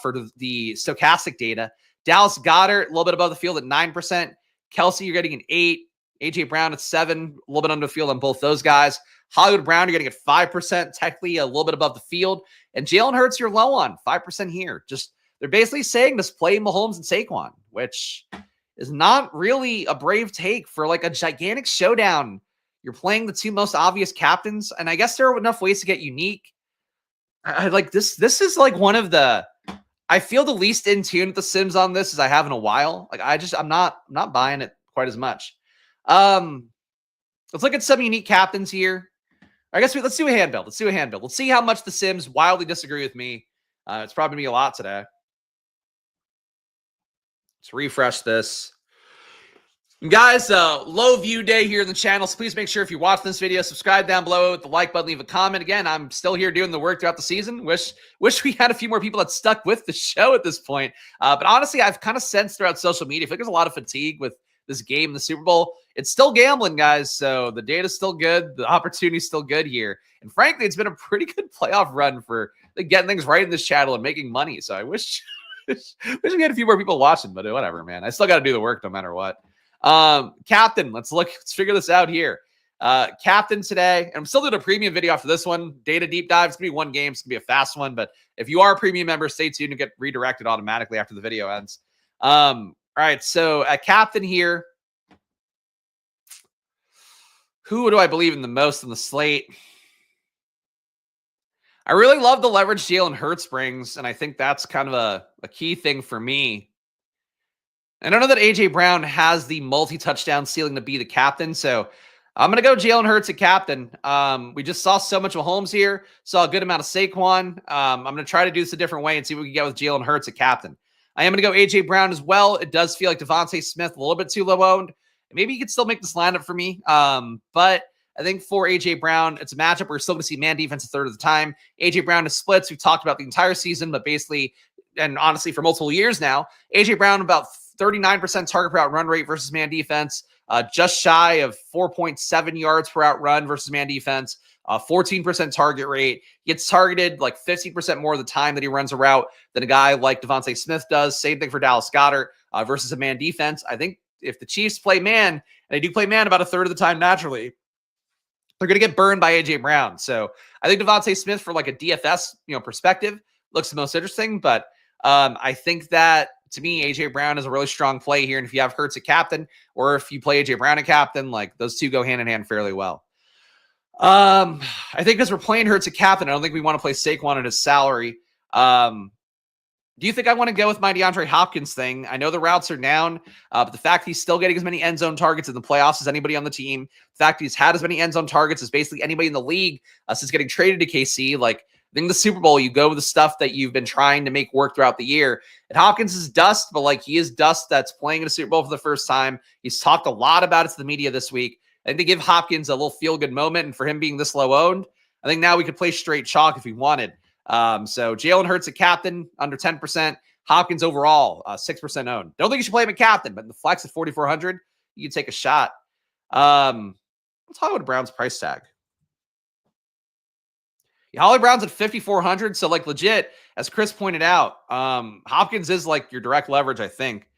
for the stochastic data. Dallas Goedert, a little bit above the field at 9%. Kelce, you're getting an 8%. AJ Brown at 7%, a little bit under the field on both those guys. Hollywood Brown, you're getting at 5%, technically a little bit above the field. And Jalen Hurts, you're low on, 5% here. Just, they're basically saying just play Mahomes and Saquon, which is not really a brave take for like a gigantic showdown. You're playing the 2 most obvious captains, and I guess there are enough ways to get unique. I like this. This is like one of the, I feel the least in tune with the Sims on this as I have in a while. Like I'm not buying it quite as much. Let's look at some unique captains here. I guess let's do a hand build. Let's see how much the Sims wildly disagree with me. It's probably gonna be a lot today. Let's refresh this. Guys, low view day here in the channel, so please make sure if you're watching this video, subscribe down below with the like button, leave a comment. Again, I'm still here doing the work throughout the season. Wish we had a few more people that stuck with the show at this point. But honestly, I've kind of sensed throughout social media, I feel like there's a lot of fatigue with this game, the Super Bowl. It's still gambling, guys, so the data's still good. The opportunity's still good here. And frankly, it's been a pretty good playoff run for getting things right in this channel and making money. So I wish we had a few more people watching, but whatever, man. I still got to do the work no matter what. Captain, let's figure this out here. Captain today, and I'm still doing a premium video after this one. Data deep dive. It's gonna be one game. It's gonna be a fast one, but if you are a premium member, stay tuned and get redirected automatically after the video ends. All right, so a captain here. Who do I believe in the most in the slate? I really love the leverage Jalen Hurts brings, and I think that's kind of a key thing for me. I don't know that AJ Brown has the multi-touchdown ceiling to be the captain, so I'm going to go Jalen Hurts at captain. We just saw so much Mahomes here, saw a good amount of Saquon. I'm going to try to do this a different way and see what we can get with Jalen Hurts at captain. I am going to go AJ Brown as well. It does feel like Devontae Smith a little bit too low owned. Maybe he could still make this lineup for me, but I think for AJ Brown, it's a matchup we're still going to see man defense a third of the time. AJ Brown is splits. We've talked about the entire season, but basically, and honestly, for multiple years now, AJ Brown about 39% target per out run rate versus man defense, just shy of 4.7 yards per out run versus man defense, 14% target rate. He gets targeted like 50% more of the time that he runs a route than a guy like Devontae Smith does. Same thing for Dallas Goedert versus a man defense. I think if the Chiefs play man, and they do play man about a third of the time naturally, they're going to get burned by AJ Brown. So I think Devontae Smith for like a DFS perspective looks the most interesting, but I think that to me, AJ Brown is a really strong play here. And if you have Hurts at captain, or if you play AJ Brown at captain, like those two go hand in hand fairly well. I think because we're playing Hurts at captain, I don't think we want to play Saquon at his salary. Do you think I want to go with my DeAndre Hopkins thing? I know the routes are down, but the fact he's still getting as many end zone targets in the playoffs as anybody on the team, the fact he's had as many end zone targets as basically anybody in the league since getting traded to KC, like I think the Super Bowl, you go with the stuff that you've been trying to make work throughout the year. And Hopkins is dust, but like he is dust that's playing in a Super Bowl for the first time. He's talked a lot about it to the media this week. I think they give Hopkins a little feel-good moment, and for him being this low owned, I think now we could play straight chalk if we wanted. So Jalen Hurts a captain, under 10%. Hopkins overall, 6% owned. Don't think you should play him at captain, but in the flex at 4,400, you can take a shot. What's Hollywood Brown's price tag? Yeah, Holly Brown's at 5,400. So like legit, as Chris pointed out, Hopkins is like your direct leverage, I think.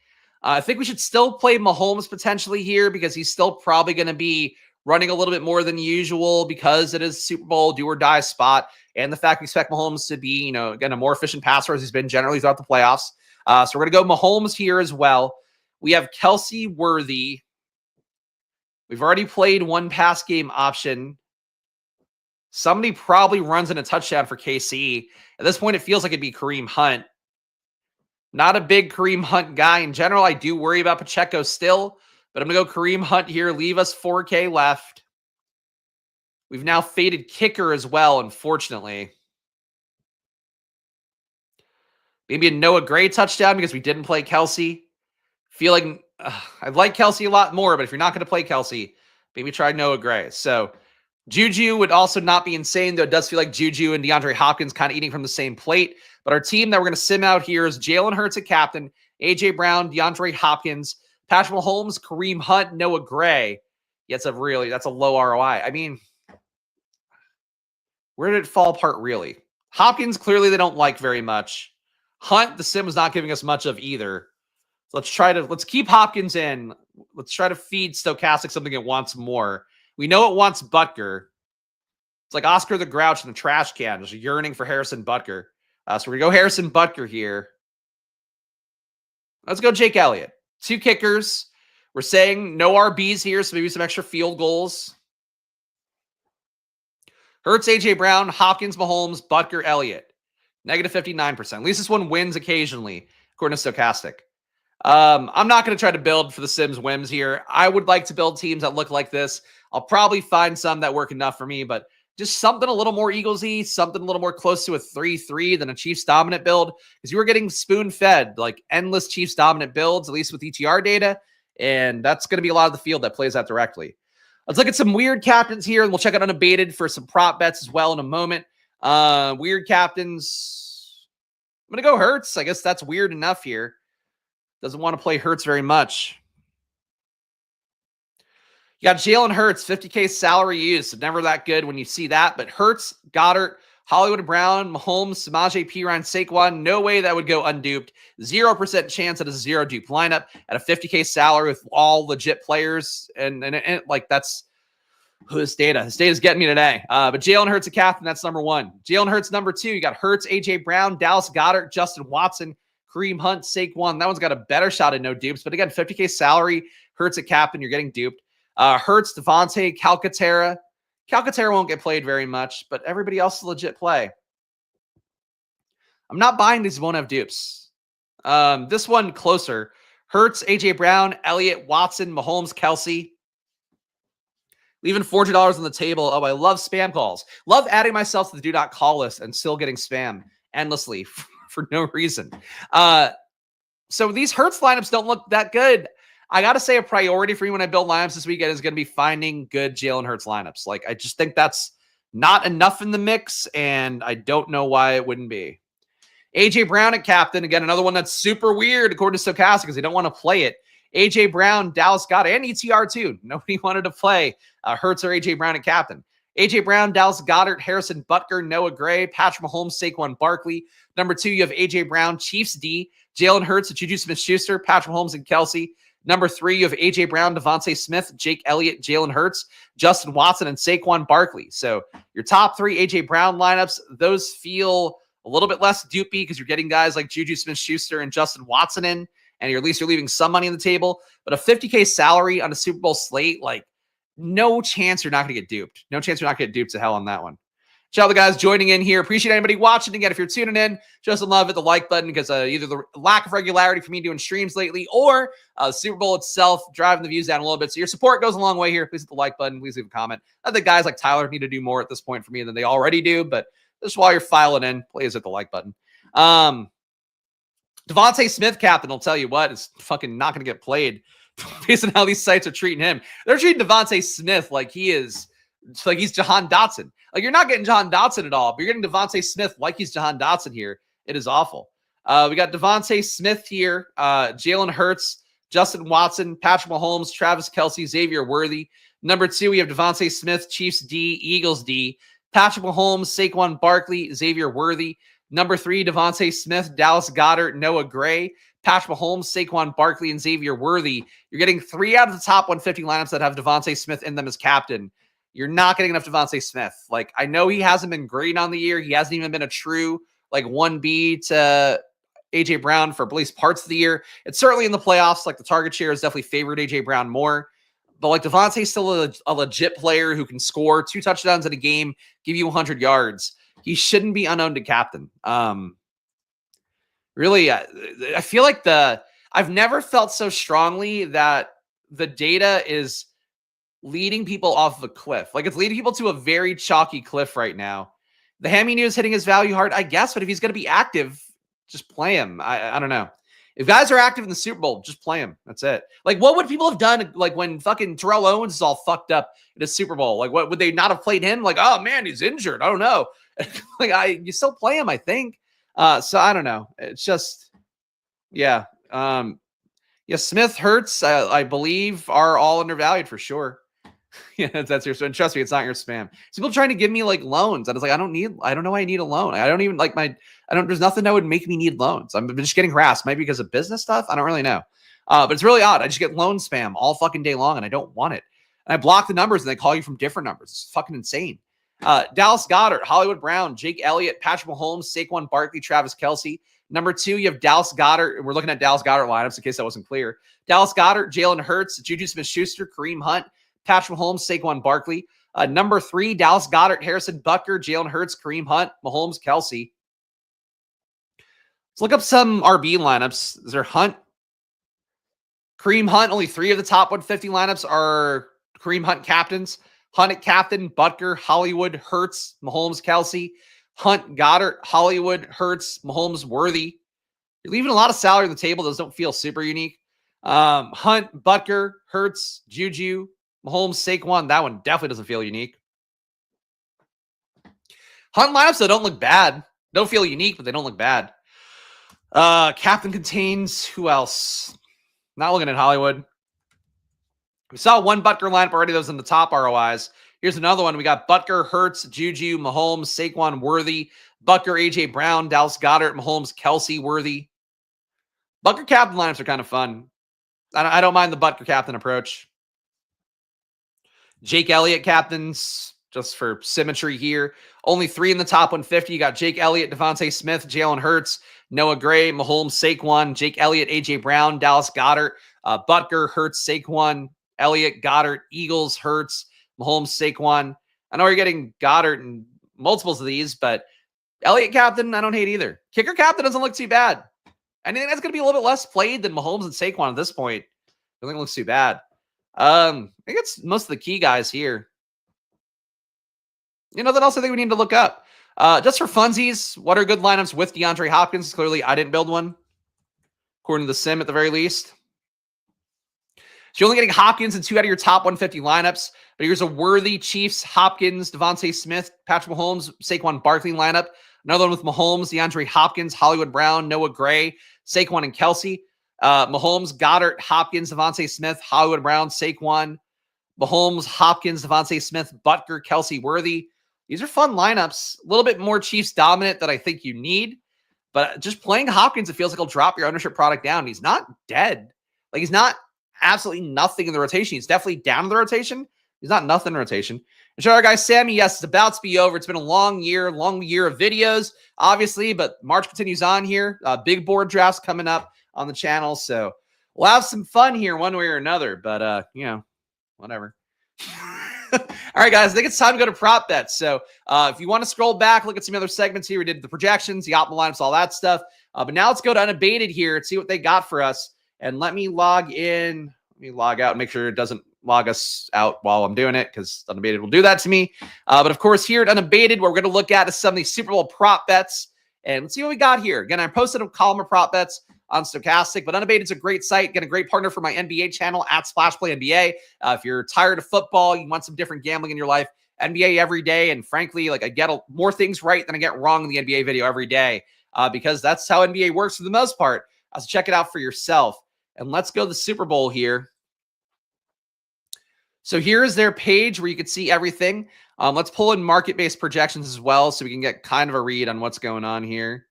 I think we should still play Mahomes potentially here because he's still probably going to be running a little bit more than usual because it is Super Bowl do or die spot. And the fact we expect Mahomes to be, again, a more efficient passer as he's been generally throughout the playoffs. So we're going to go Mahomes here as well. We have Kelsey Worthy. We've already played one pass game option. Somebody probably runs in a touchdown for KC. At this point, it feels like it'd be Kareem Hunt. Not a big Kareem Hunt guy in general. I do worry about Pacheco still, but I'm going to go Kareem Hunt here. Leave us 4K left. We've now faded kicker as well, unfortunately. Maybe a Noah Gray touchdown because we didn't play Kelsey. Feel like I'd like Kelsey a lot more, but if you're not going to play Kelsey, maybe try Noah Gray. So Juju would also not be insane, though it does feel like Juju and DeAndre Hopkins kind of eating from the same plate. But our team that we're going to sim out here is Jalen Hurts at captain, A.J. Brown, DeAndre Hopkins, Patrick Mahomes, Kareem Hunt, Noah Gray. Yeah, that's a low ROI. I mean, where did it fall apart, really? Hopkins, clearly they don't like very much. Hunt, the sim was not giving us much of either. So let's keep Hopkins in. Let's try to feed Stochastic something it wants more. We know it wants Butker. It's like Oscar the Grouch in the trash can, just yearning for Harrison Butker. So we're going to go Harrison Butker here. Let's go Jake Elliott. 2 kickers. We're saying no RBs here, so maybe some extra field goals. Hurts, A.J. Brown, Hopkins, Mahomes, Butker, Elliott. Negative 59%. At least this one wins occasionally, according to Stochastic. I'm not going to try to build for the Sims whims here. I would like to build teams that look like this. I'll probably find some that work enough for me, but just something a little more Eagles-y, something a little more close to a 3-3 than a Chiefs dominant build, because you were getting spoon-fed, like endless Chiefs dominant builds, at least with ETR data, and that's going to be a lot of the field that plays that directly. Let's look at some weird captains here, and we'll check out unabated for some prop bets as well in a moment. Weird captains. I'm going to go Hurts. I guess that's weird enough here. Doesn't want to play Hurts very much. You got Jalen Hurts, 50K salary use. So never that good when you see that. But Hurts, Goddard, Hollywood Brown, Mahomes, Samaje Perine, Saquon. No way that would go unduped. 0% chance at a zero dupe lineup at a 50K salary with all legit players. And like that's this data. This data is getting me today. But Jalen Hurts a captain. That's number 1. Jalen Hurts number 2. You got Hurts, A.J. Brown, Dallas Goddard, Justin Watson, Kareem Hunt, Saquon. That one's got a better shot at no dupes. But again, 50K salary, Hurts a captain. You're getting duped. Hurts, Devontae, Calcaterra. Calcaterra won't get played very much, but everybody else is legit play. I'm not buying these won't have dupes. This one closer. Hurts, A.J. Brown, Elliott, Watson, Mahomes, Kelsey. Leaving $400 on the table. Oh, I love spam calls. Love adding myself to the do not call list and still getting spam endlessly for no reason. So these Hurts lineups don't look that good. I got to say a priority for me when I build lineups this weekend is going to be finding good Jalen Hurts lineups. Like, I just think that's not enough in the mix, and I don't know why it wouldn't be. A.J. Brown at captain. Again, another one that's super weird according to Stochastic because they don't want to play it. A.J. Brown, Dallas Goddard, and ETR too. Nobody wanted to play Hurts or A.J. Brown at captain. A.J. Brown, Dallas Goddard, Harrison Butker, Noah Gray, Patrick Mahomes, Saquon Barkley. Number 2, you have A.J. Brown, Chiefs D, Jalen Hurts, Juju Smith-Schuster, Patrick Mahomes, and Kelsey. Number 3, you have A.J. Brown, Devontae Smith, Jake Elliott, Jalen Hurts, Justin Watson, and Saquon Barkley. So your top 3 A.J. Brown lineups, those feel a little bit less dupey because you're getting guys like Juju Smith-Schuster and Justin Watson in, and at least you're leaving some money on the table. But a 50K salary on a Super Bowl slate, like, no chance you're not going to get duped. No chance you're not going to get duped to hell on that one. Shout out the guys joining in here. Appreciate anybody watching. Again, if you're tuning in, show some love at the like button because either the lack of regularity for me doing streams lately or Super Bowl itself driving the views down a little bit. So your support goes a long way here. Please hit the like button. Please leave a comment. I think guys like Tyler need to do more at this point for me than they already do, but just while you're filing in, please hit the like button. Devontae Smith, captain, I'll tell you what, is fucking not going to get played based on how these sites are treating him. They're treating Devontae Smith like he's Jahan Dotson. Like, you're not getting Jahan Dotson at all, but you're getting Devontae Smith like he's Jahan Dotson here. It is awful. We got Devontae Smith here, Jalen Hurts, Justin Watson, Patrick Mahomes, Travis Kelce, Xavier Worthy. Number 2, we have Devontae Smith, Chiefs D, Eagles D, Patrick Mahomes, Saquon Barkley, Xavier Worthy. Number 3, Devontae Smith, Dallas Goedert, Noah Gray, Patrick Mahomes, Saquon Barkley, and Xavier Worthy. You're getting 3 out of the top 150 lineups that have Devontae Smith in them as captain. You're not getting enough Devontae Smith. Like, I know he hasn't been great on the year. He hasn't even been a true, like, 1B to A.J. Brown for at least parts of the year. It's certainly in the playoffs. Like, the target share has definitely favored A.J. Brown more. But, like, Devontae's still a legit player who can score 2 touchdowns in a game, give you 100 yards. He shouldn't be unowned to captain. Really, I feel like I've never felt so strongly that the data is leading people off of a cliff. Like, it's leading people to a very chalky cliff right now. The Hammy News hitting his value hard, I guess, but if he's going to be active, just play him. I don't know. If guys are active in the Super Bowl, just play him. That's it. Like, what would people have done, like, when fucking Terrell Owens is all fucked up in a Super Bowl? Like, what would they not have played him? Like, oh man, he's injured. I don't know. Like, you still play him, I think. So I don't know. It's just, yeah. Smith, Hurts, I believe, are all undervalued for sure. Yeah, that's your, and trust me, it's not your spam. People trying to give me like loans. I was like, I don't know why I need a loan. I don't even like there's nothing that would make me need loans. I'm just getting harassed. Maybe because of business stuff. I don't really know. But it's really odd. I just get loan spam all fucking day long and I don't want it. And I block the numbers and they call you from different numbers. It's fucking insane. Dallas Goedert, Hollywood Brown, Jake Elliott, Patrick Mahomes, Saquon Barkley, Travis Kelce. Number 2, you have Dallas Goedert. We're looking at Dallas Goedert lineups in case that wasn't clear. Dallas Goedert, Jalen Hurts, Juju Smith-Schuster, Kareem Hunt, Patrick Mahomes, Saquon Barkley. Number 3, Dallas Goedert, Harrison Butker, Jalen Hurts, Kareem Hunt, Mahomes, Kelce. Let's look up some RB lineups. Is there Hunt? Kareem Hunt, only 3 of the top 150 lineups are Kareem Hunt captains. Hunt at captain, Butker, Hollywood, Hurts, Mahomes, Kelce. Hunt, Goddard, Hollywood, Hurts, Mahomes, Worthy. You're leaving a lot of salary on the table. Those don't feel super unique. Hunt, Butker, Hurts, Juju, Mahomes, Saquon. That one definitely doesn't feel unique. Hunt lineups that don't look bad. Don't feel unique, but they don't look bad. Captain contains who else? Not looking at Hollywood. We saw one Butker lineup already that was in the top ROIs. Here's another one. We got Butker, Hurts, Juju, Mahomes, Saquon, Worthy, Butker, A.J. Brown, Dallas Goedert, Mahomes, Kelce, Worthy. Butker captain lineups are kind of fun. I don't mind the Butker captain approach. Jake Elliott captains, just for symmetry here. Only 3 in the top 150. You got Jake Elliott, Devontae Smith, Jalen Hurts, Noah Gray, Mahomes, Saquon, Jake Elliott, A.J. Brown, Dallas Goedert, Butker, Hurts, Saquon, Elliott, Goddard, Eagles, Hurts, Mahomes, Saquon. I know you're getting Goddard and multiples of these, but Elliott captain, I don't hate either. Kicker captain doesn't look too bad. I think that's going to be a little bit less played than Mahomes and Saquon at this point. I don't think it looks too bad. I think it's most of the key guys here. Nothing else I think we need to look up. Just for funsies, what are good lineups with DeAndre Hopkins? Clearly, I didn't build one, according to the sim at the very least. So you're only getting Hopkins in 2 out of your top 150 lineups. But here's a Worthy, Chiefs, Hopkins, Devontae Smith, Patrick Mahomes, Saquon Barkley lineup. Another one with Mahomes, DeAndre Hopkins, Hollywood Brown, Noah Gray, Saquon and Kelce. Mahomes, Goddard, Hopkins, Devontae Smith, Hollywood Brown, Saquon. Mahomes, Hopkins, Devontae Smith, Butker, Kelce, Worthy. These are fun lineups. A little bit more Chiefs dominant that I think you need. But just playing Hopkins, it feels like he'll drop your ownership product down. He's not dead. Like, he's not absolutely nothing in the rotation. He's definitely down in the rotation. He's not nothing in rotation. And sure, guys, Sammy, yes, it's about to be over. It's been a long year of videos, obviously, but March continues on here. Big board drafts coming up on the channel. So we'll have some fun here one way or another, but, whatever. All right, guys, I think it's time to go to prop bets. So if you want to scroll back, look at some other segments here. We did the projections, the optimal lineups, all that stuff. But now let's go to Unabated here and see what they got for us. And let me log in. Let me log out and make sure it doesn't log us out while I'm doing it because Unabated will do that to me. But of course, here at Unabated, what we're going to look at is some of these Super Bowl prop bets. And let's see what we got here. Again, I posted a column of prop bets on Stochastic, but Unabated is a great site. Get a great partner for my NBA channel at Splash Play NBA. If you're tired of football, you want some different gambling in your life, NBA every day. And frankly, like I get more things right than I get wrong in the NBA video every day because that's how NBA works for the most part. So check it out for yourself. And let's go to the Super Bowl here. So here is their page where you can see everything. Let's pull in market-based projections as well so we can get kind of a read on what's going on here.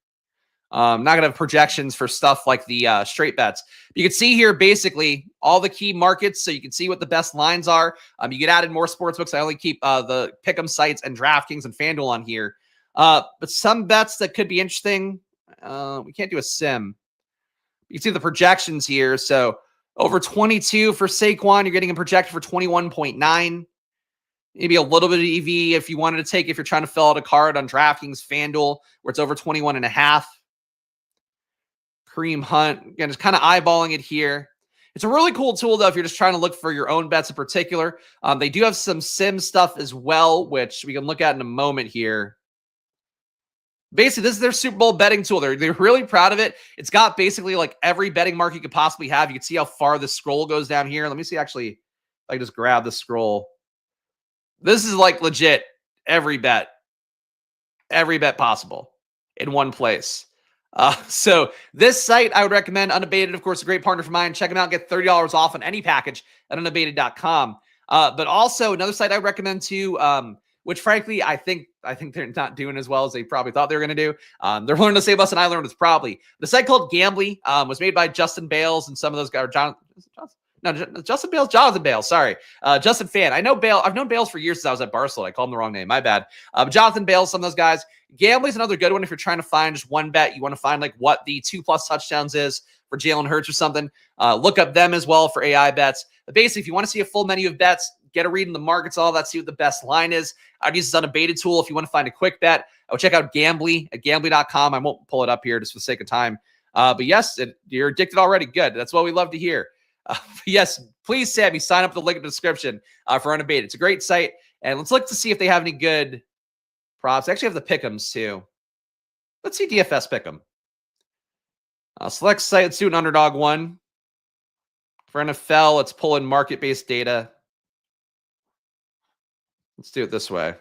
I'm not going to have projections for stuff like the straight bets. You can see here basically all the key markets so you can see what the best lines are. You get added more sportsbooks. I only keep the Pick'em sites and DraftKings and FanDuel on here. But some bets that could be interesting. We can't do a sim. You can see the projections here. So over 22 for Saquon, you're getting a projected for 21.9. Maybe a little bit of EV if you wanted to take, if you're trying to fill out a card on DraftKings, FanDuel, where it's over 21.5. Kareem Hunt, again, just kind of eyeballing it here. It's a really cool tool, though, if you're just trying to look for your own bets in particular. They do have some sim stuff as well, which we can look at in a moment here. Basically, this is their Super Bowl betting tool. They're really proud of it. It's got basically like every betting market you could possibly have. You can see how far the scroll goes down here. Let me see, actually, if I just grab the scroll. This is like legit every bet possible in one place. So this site, I would recommend Unabated. Of course, a great partner of mine. Check them out. Get $30 off on any package at unabated.com. But also another site I would recommend too, which frankly, I think they're not doing as well as they probably thought they were going to do. They're learning the same lesson I learned. It's probably the site called Gambly, was made by Justin Bales and some of those guys. Justin Bales. Sorry. Justin Fan. I know Bale. I've known Bales for years since I was at Barcelona. I called him the wrong name. My bad. Jonathan Bales, some of those guys. Gambly's another good one if you're trying to find just one bet. You want to find like what the 2+ touchdowns is for Jalen Hurts or something. Look up them as well for AI bets. But basically, if you want to see a full menu of bets, get a read in the markets, all that, see what the best line is. I'd use this Unabated tool if you want to find a quick bet. I would check out Gambly at Gambly.com. I won't pull it up here just for the sake of time. But yes, you're addicted already. Good. That's what we love to hear. Yes, please, Sammy, sign up at the link in the description for Unabated. It's a great site. And let's look to see if they have any good props. They actually have the Pick'ems too. Let's see DFS Pick'em. Select site. Let's do an underdog one. For NFL, let's pull in market-based data. Let's do it this way. All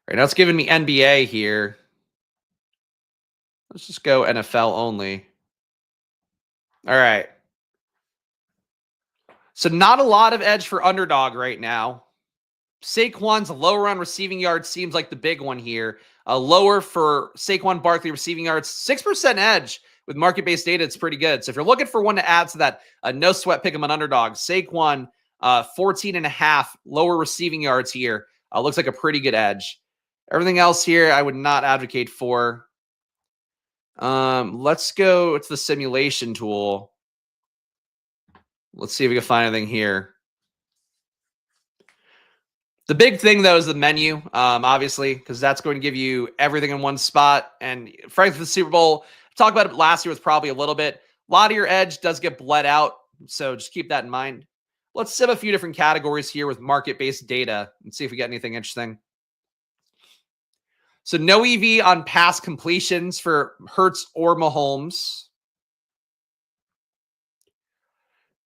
right, now it's giving me NBA here. Let's just go NFL only. All right. So not a lot of edge for underdog right now. Saquon's lower on receiving yards seems like the big one here. Lower for Saquon Barkley receiving yards. 6% edge with market-based data. It's pretty good. So if you're looking for one to add to that no sweat pick 'em on underdog, Saquon 14.5 lower receiving yards here. Looks like a pretty good edge. Everything else here I would not advocate for. Let's go to the simulation tool. Let's see if we can find anything here. The big thing, though, is the menu, obviously, because that's going to give you everything in one spot. And frankly, the Super Bowl, talked about it last year, was probably a little bit. A lot of your edge does get bled out, so just keep that in mind. Let's sim a few different categories here with market-based data and see if we get anything interesting. So no EV on pass completions for Hurts or Mahomes.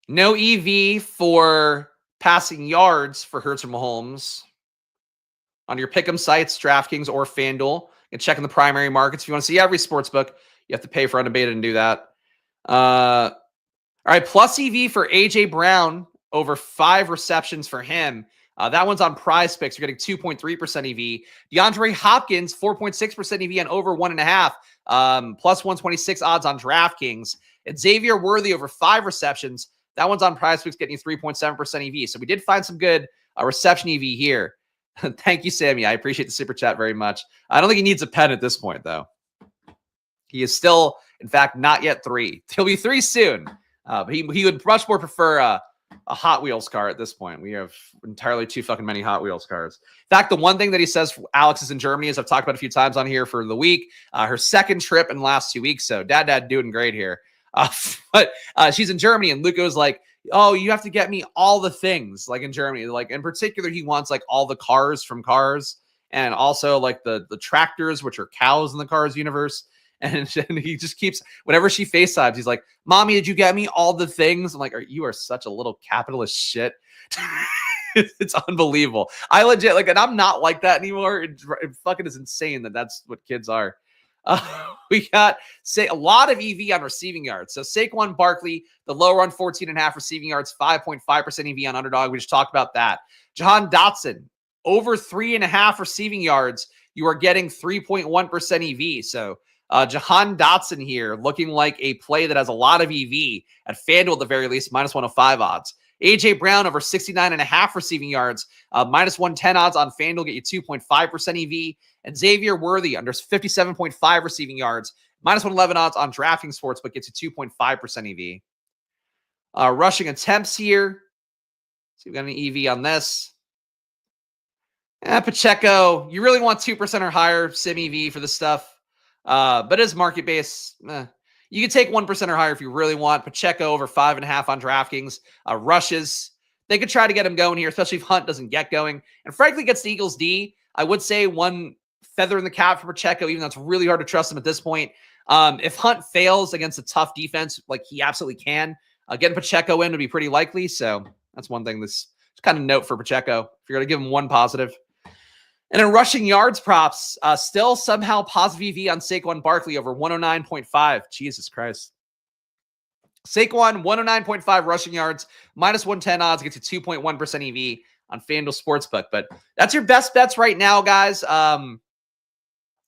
No EV for passing yards for Hurts or Mahomes. On your pick'em sites, DraftKings or FanDuel. You can check in the primary markets. If you want to see every sports book, you have to pay for Unabated and do that. All right, plus EV for A.J. Brown, over 5 receptions for him. That one's on Prize Picks. You're getting 2.3% EV. DeAndre Hopkins, 4.6% EV and over 1.5. Plus 126 odds on DraftKings. And Xavier Worthy over 5 receptions. That one's on Prize Picks, getting you 3.7% EV. So we did find some good reception EV here. Thank you, Sammy. I appreciate the super chat very much. I don't think he needs a pen at this point, though. He is still, in fact, not yet 3. He'll be 3 soon. But he would much more prefer a Hot Wheels car at this point. We have entirely too fucking many Hot Wheels cars. In fact, the one thing that he says Alex is in Germany, as I've talked about a few times on here for the week, her second trip in the last 2 weeks. So dad doing great here. But she's in Germany, and Luca was like, oh, you have to get me all the things, like in Germany. Like in particular, he wants like all the cars from Cars, and also like the tractors, which are cows in the Cars universe. And he just keeps, whenever she FaceTimes, he's like, Mommy, did you get me all the things? I'm like, you are such a little capitalist shit. It's unbelievable. I legit, like, and I'm not like that anymore. It fucking is insane that that's what kids are. We got a lot of EV on receiving yards. So Saquon Barkley, the lower on 14.5 receiving yards, 5.5% EV on underdog. We just talked about that. Jahan Dotson, over 3.5 receiving yards. You are getting 3.1% EV. So Jahan Dotson here looking like a play that has a lot of EV at FanDuel at the very least, minus 105 odds. AJ Brown over 69.5 receiving yards, minus 110 odds on FanDuel, get you 2.5% EV. And Xavier Worthy under 57.5 receiving yards, minus 111 odds on DraftKings Sportsbook, gets you 2.5% EV. Rushing attempts here. So we've got an EV on this. Pacheco, you really want 2% or higher sim EV for this stuff. But as market base, you can take 1% or higher if you really want. Pacheco over 5.5 on DraftKings. Rushes, they could try to get him going here, especially if Hunt doesn't get going. And frankly, against the Eagles D, I would say one feather in the cap for Pacheco, even though it's really hard to trust him at this point. If Hunt fails against a tough defense, like he absolutely can, getting Pacheco in would be pretty likely. So that's one thing that's kind of note for Pacheco. If you're going to give him one positive. And in rushing yards props, still somehow positive EV on Saquon Barkley over 109.5. Jesus Christ. Saquon, 109.5 rushing yards, minus 110 odds, gets you 2.1% EV on FanDuel Sportsbook. But that's your best bets right now, guys.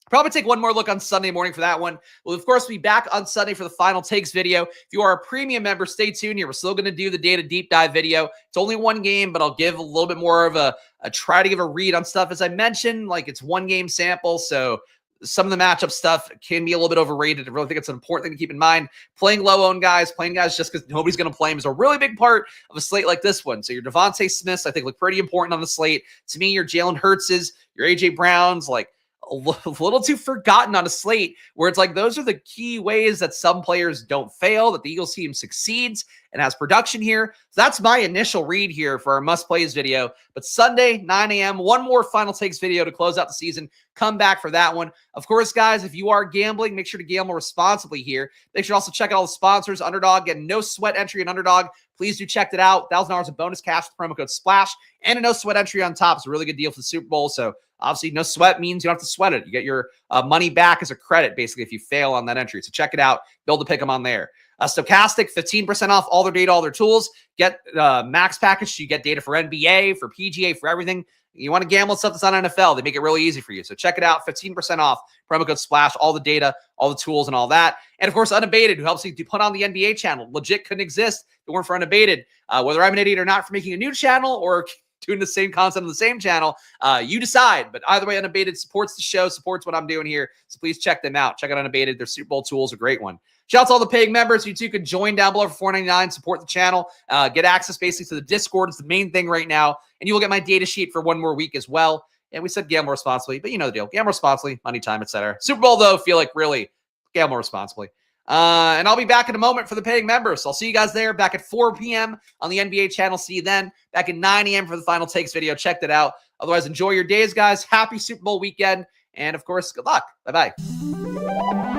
Probably take one more look on Sunday morning for that one. We'll, of course, be back on Sunday for the final takes video. If you are a premium member, stay tuned here. We're still going to do the data deep dive video. It's only one game, but I'll give a little bit more of a try to give a read on stuff. As I mentioned, like it's one game sample, so some of the matchup stuff can be a little bit overrated. I really think it's an important thing to keep in mind. Playing low-owned guys, playing guys just because nobody's going to play them is a really big part of a slate like this one. So your Devontae Smiths, I think, look pretty important on the slate. To me, your Jalen Hurtses, your A.J. Browns, like, a little too forgotten on a slate where it's like those are the key ways that some players don't fail, that the Eagles team succeeds and has production here. So that's my initial read here for our must-plays video. But Sunday, 9 a.m., one more final takes video to close out the season. Come back for that one. Of course, guys, if you are gambling, make sure to gamble responsibly here. Make sure to also check out all the sponsors. Underdog, get no sweat entry in Underdog. Please do check it out. $1,000 of bonus cash with promo code SPLASH and a no sweat entry on top. It's a really good deal for the Super Bowl. So obviously, no sweat means you don't have to sweat it. You get your money back as a credit, basically, if you fail on that entry. So check it out. Build a pick 'em on there. Stochastic, 15% off all their data, all their tools. Get max package. You get data for NBA, for PGA, for everything. You want to gamble stuff that's on NFL, they make it really easy for you. So check it out. 15% off. Promo code SPLASH. All the data, all the tools, and all that. And, of course, Unabated, who helps you to put on the NBA channel. Legit couldn't exist if it weren't for Unabated. Whether I'm an idiot or not for making a new channel or doing the same content on the same channel, you decide. But either way, Unabated supports the show, supports what I'm doing here. So please check them out. Check out Unabated. Their Super Bowl tools are a great one. Shout out to all the paying members. You too can join down below for $4.99. Support the channel. Get access basically to the Discord. It's the main thing right now. And you will get my data sheet for one more week as well. And we said gamble responsibly, but you know the deal. Gamble responsibly, money time, etc. Super Bowl, though, feel like really gamble responsibly. And I'll be back in a moment for the paying members. So I'll see you guys there back at 4 p.m. on the NBA channel. See you then. Back at 9 a.m. for the final takes video. Check that out. Otherwise, enjoy your days, guys. Happy Super Bowl weekend. And, of course, good luck. Bye-bye.